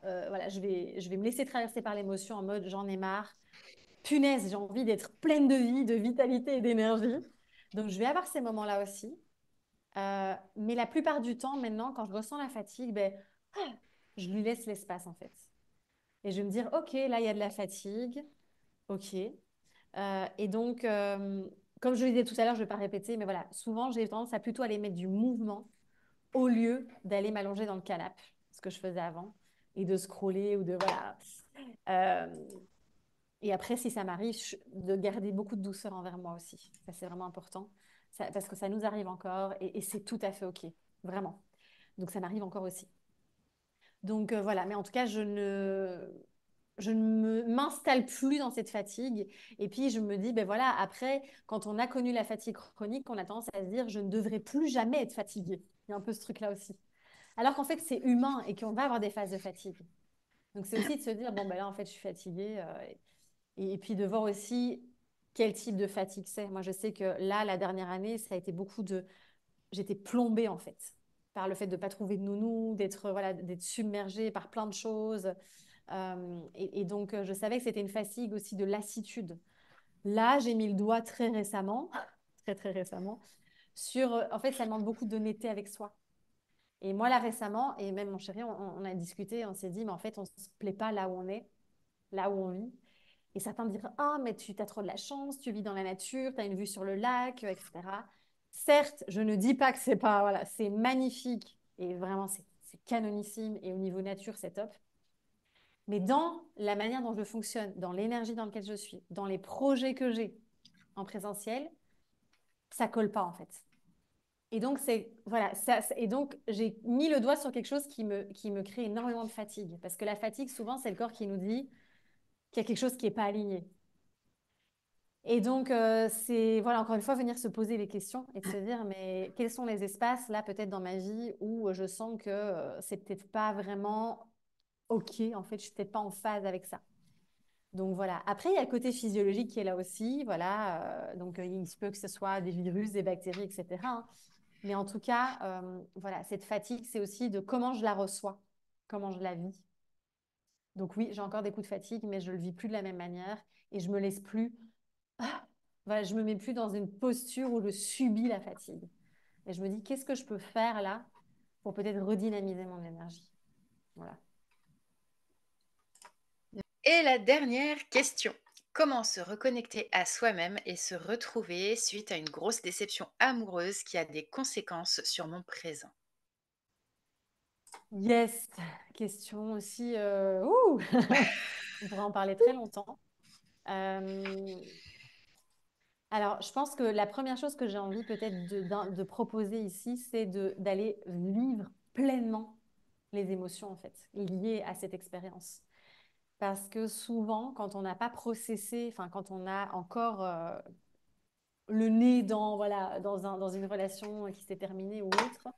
je vais me laisser traverser par l'émotion en mode j'en ai marre, punaise, j'ai envie d'être pleine de vie, de vitalité et d'énergie. Donc je vais avoir ces moments-là aussi. Mais la plupart du temps, maintenant, quand je ressens la fatigue, ben, je lui laisse l'espace en fait. Et je vais me dire, ok, là il y a de la fatigue, ok. Et donc, comme je le disais tout à l'heure, je ne vais pas répéter, mais voilà, souvent j'ai tendance à plutôt aller mettre du mouvement au lieu d'aller m'allonger dans le canapé, ce que je faisais avant, et de scroller ou de voilà. Euh, et après, si ça m'arrive, de garder beaucoup de douceur envers moi aussi. Ça, c'est vraiment important, parce que ça nous arrive encore et c'est tout à fait OK, vraiment. Donc, ça m'arrive encore aussi. Donc, voilà, mais en tout cas, je ne m'installe plus dans cette fatigue. Et puis, je me dis, ben voilà, après, quand on a connu la fatigue chronique, on a tendance à se dire, je ne devrais plus jamais être fatiguée. Il y a un peu ce truc-là aussi. Alors qu'en fait, c'est humain et qu'on va avoir des phases de fatigue. Donc, c'est aussi de se dire, bon, ben là, en fait, je suis fatiguée. Et puis de voir aussi quel type de fatigue c'est. Moi, je sais que là, la dernière année, ça a été beaucoup de... J'étais plombée, en fait, par le fait de ne pas trouver de nounou, d'être voilà, d'être submergée par plein de choses. Et donc, je savais que c'était une fatigue aussi de lassitude. Là, j'ai mis le doigt très récemment, très, très récemment, sur... en fait, ça demande beaucoup d'honnêteté avec soi. Et moi, là, récemment, et même mon chéri, on a discuté, on s'est dit, mais en fait, on ne se plaît pas là où on est, là où on vit. Et certains me diront, ah, mais tu as trop de la chance, tu vis dans la nature, tu as une vue sur le lac, etc. Certes, je ne dis pas que c'est pas, voilà, c'est magnifique et vraiment, c'est canonissime et au niveau nature, c'est top. Mais dans la manière dont je fonctionne, dans l'énergie dans laquelle je suis, dans les projets que j'ai en présentiel, ça colle pas en fait. Et donc, voilà, et donc, j'ai mis le doigt sur quelque chose qui me crée énormément de fatigue. Parce que la fatigue, souvent, c'est le corps qui nous dit qu'il y a quelque chose qui n'est pas aligné. Et donc, c'est, voilà, encore une fois, venir se poser les questions et de se dire, mais quels sont les espaces, là, peut-être dans ma vie, où je sens que c'est peut-être pas vraiment OK, en fait, je suis peut-être pas en phase avec ça. Donc, voilà. Après, il y a le côté physiologique qui est là aussi, voilà. Donc, il se peut que ce soit des virus, des bactéries, etc., hein. Mais en tout cas, voilà, cette fatigue, c'est aussi de comment je la reçois, comment je la vis. Donc, oui, j'ai encore des coups de fatigue, mais je le vis plus de la même manière et je me laisse plus voilà, je me mets plus dans une posture où je subis la fatigue. Et je me dis, qu'est-ce que je peux faire là pour peut-être redynamiser mon énergie? Voilà. Et la dernière question. Comment se reconnecter à soi-même et se retrouver suite à une grosse déception amoureuse qui a des conséquences sur mon présent? Yes, question aussi. Ouh on pourrait en parler très longtemps. Euh, alors, je pense que la première chose que j'ai envie peut-être de proposer ici, c'est d'aller vivre pleinement les émotions en fait liées à cette expérience. Parce que souvent, quand on n'a pas processé, enfin quand on a encore le nez dans, voilà, dans une relation qui s'est terminée ou autre,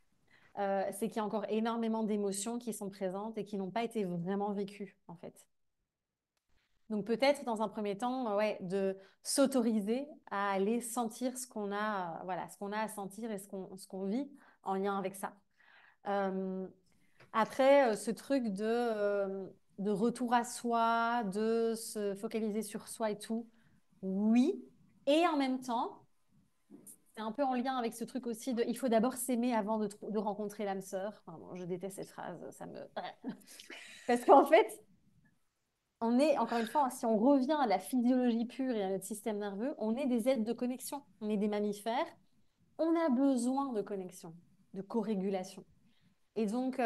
c'est qu'il y a encore énormément d'émotions qui sont présentes et qui n'ont pas été vraiment vécues, en fait. Donc peut-être dans un premier temps, ouais, de s'autoriser à aller sentir ce qu'on a, voilà, ce qu'on a à sentir et ce qu'on vit en lien avec ça. Euh, Après, ce truc de retour à soi, de se focaliser sur soi et tout, oui. Et en même temps, c'est un peu en lien avec ce truc aussi de il faut d'abord s'aimer avant de rencontrer l'âme sœur. Enfin, bon, je déteste cette phrase, ça me... Parce qu'en fait, on est, encore une fois, si on revient à la physiologie pure et à notre système nerveux, on est des êtres de connexion, on est des mammifères, on a besoin de connexion, de co-régulation. Et donc,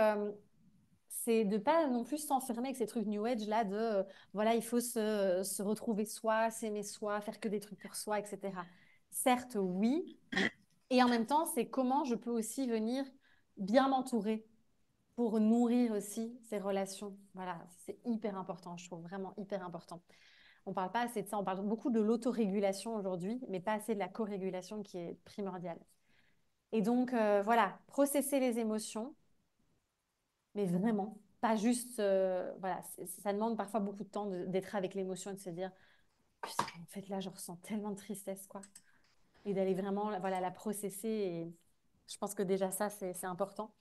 c'est de pas non plus s'enfermer avec ces trucs New Age là de voilà, il faut se retrouver soi, s'aimer soi, faire que des trucs pour soi, etc. Certes, oui, Et en même temps, c'est comment je peux aussi venir bien m'entourer pour nourrir aussi ces relations. Voilà, c'est hyper important, je trouve vraiment hyper important. On ne parle pas assez de ça, on parle beaucoup de l'autorégulation aujourd'hui, mais pas assez de la co-régulation qui est primordiale. Et donc, voilà, processer les émotions, mais vraiment, pas juste, voilà, ça demande parfois beaucoup de temps d'être avec l'émotion et de se dire, putain, en fait, là, je ressens tellement de tristesse, quoi. Et d'aller vraiment, voilà, la processer. Et je pense que déjà ça, c'est important.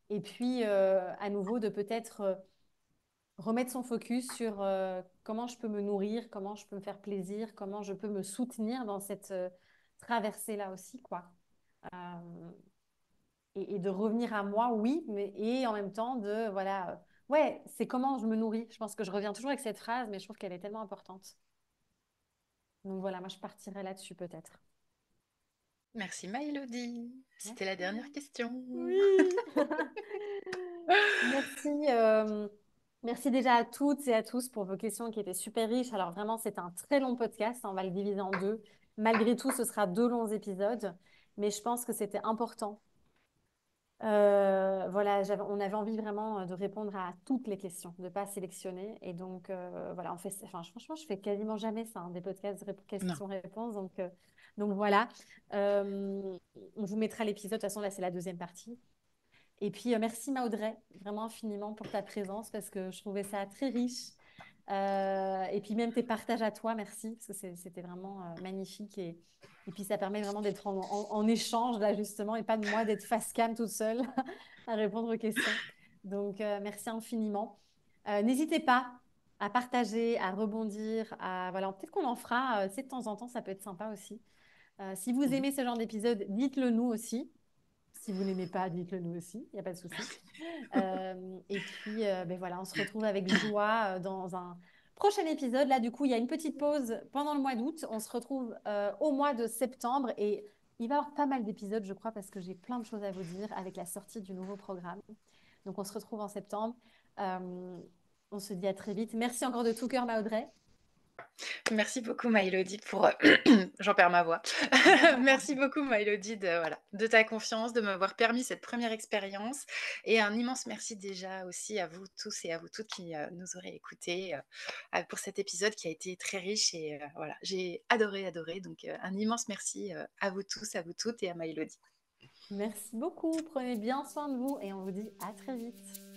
Et puis, à nouveau, de peut-être remettre son focus sur comment je peux me nourrir, comment je peux me faire plaisir, comment je peux me soutenir dans cette traversée-là aussi, quoi. Euh, et de revenir à moi, oui, mais et en même temps de, voilà, ouais, c'est comment je me nourris. Je pense que je reviens toujours avec cette phrase, mais je trouve qu'elle est tellement importante. Donc voilà, moi je partirais là-dessus peut-être. Merci Maëlodie. C'était la dernière Merci. question. Oui. Merci, merci déjà à toutes et à tous pour vos questions qui étaient super riches. Alors vraiment, c'est un très long podcast, on va le diviser en deux. Malgré tout, ce sera deux longs épisodes, mais je pense que c'était important. Voilà, on avait envie vraiment de répondre à toutes les questions, de ne pas sélectionner. Et donc, voilà, on fait, enfin, franchement, je fais quasiment jamais ça, hein, des podcasts de Non. questions-réponses. Donc voilà. On vous mettra l'épisode. De toute façon, là, c'est la deuxième partie. Et puis, merci Maudrey, vraiment infiniment pour ta présence parce que je trouvais ça très riche. Et puis, même tes partages à toi, merci, parce que c'était vraiment magnifique. Et puis, ça permet vraiment d'être en échange, là, justement, et pas de moi d'être face cam toute seule à répondre aux questions. Donc, merci infiniment. N'hésitez pas à partager, à rebondir, à... Voilà, peut-être qu'on en fera, tu sais, de temps en temps, ça peut être sympa aussi. Si vous Mhm. aimez ce genre d'épisode, dites-le nous aussi. Si vous n'aimez pas, dites-le nous aussi, il n'y a pas de souci. Et puis, ben voilà, on se retrouve avec joie dans un prochain épisode. Là, du coup, il y a une petite pause pendant le mois d'août. On se retrouve au mois de septembre et il va y avoir pas mal d'épisodes, je crois, parce que j'ai plein de choses à vous dire avec la sortie du nouveau programme. Donc, on se retrouve en septembre. Euh, on se dit à très vite. Merci encore de tout cœur, Maudrey. Merci beaucoup Maëlodie pour j'en perds ma voix. Merci beaucoup Maëlodie voilà, de ta confiance, de m'avoir permis cette première expérience et un immense merci déjà aussi à vous tous et à vous toutes qui, nous aurez écoutés, pour cet épisode qui a été très riche et voilà, j'ai adoré, adoré donc un immense merci, à vous tous, à vous toutes et à Maëlodie. Merci beaucoup. Prenez bien soin de vous et on vous dit à très vite.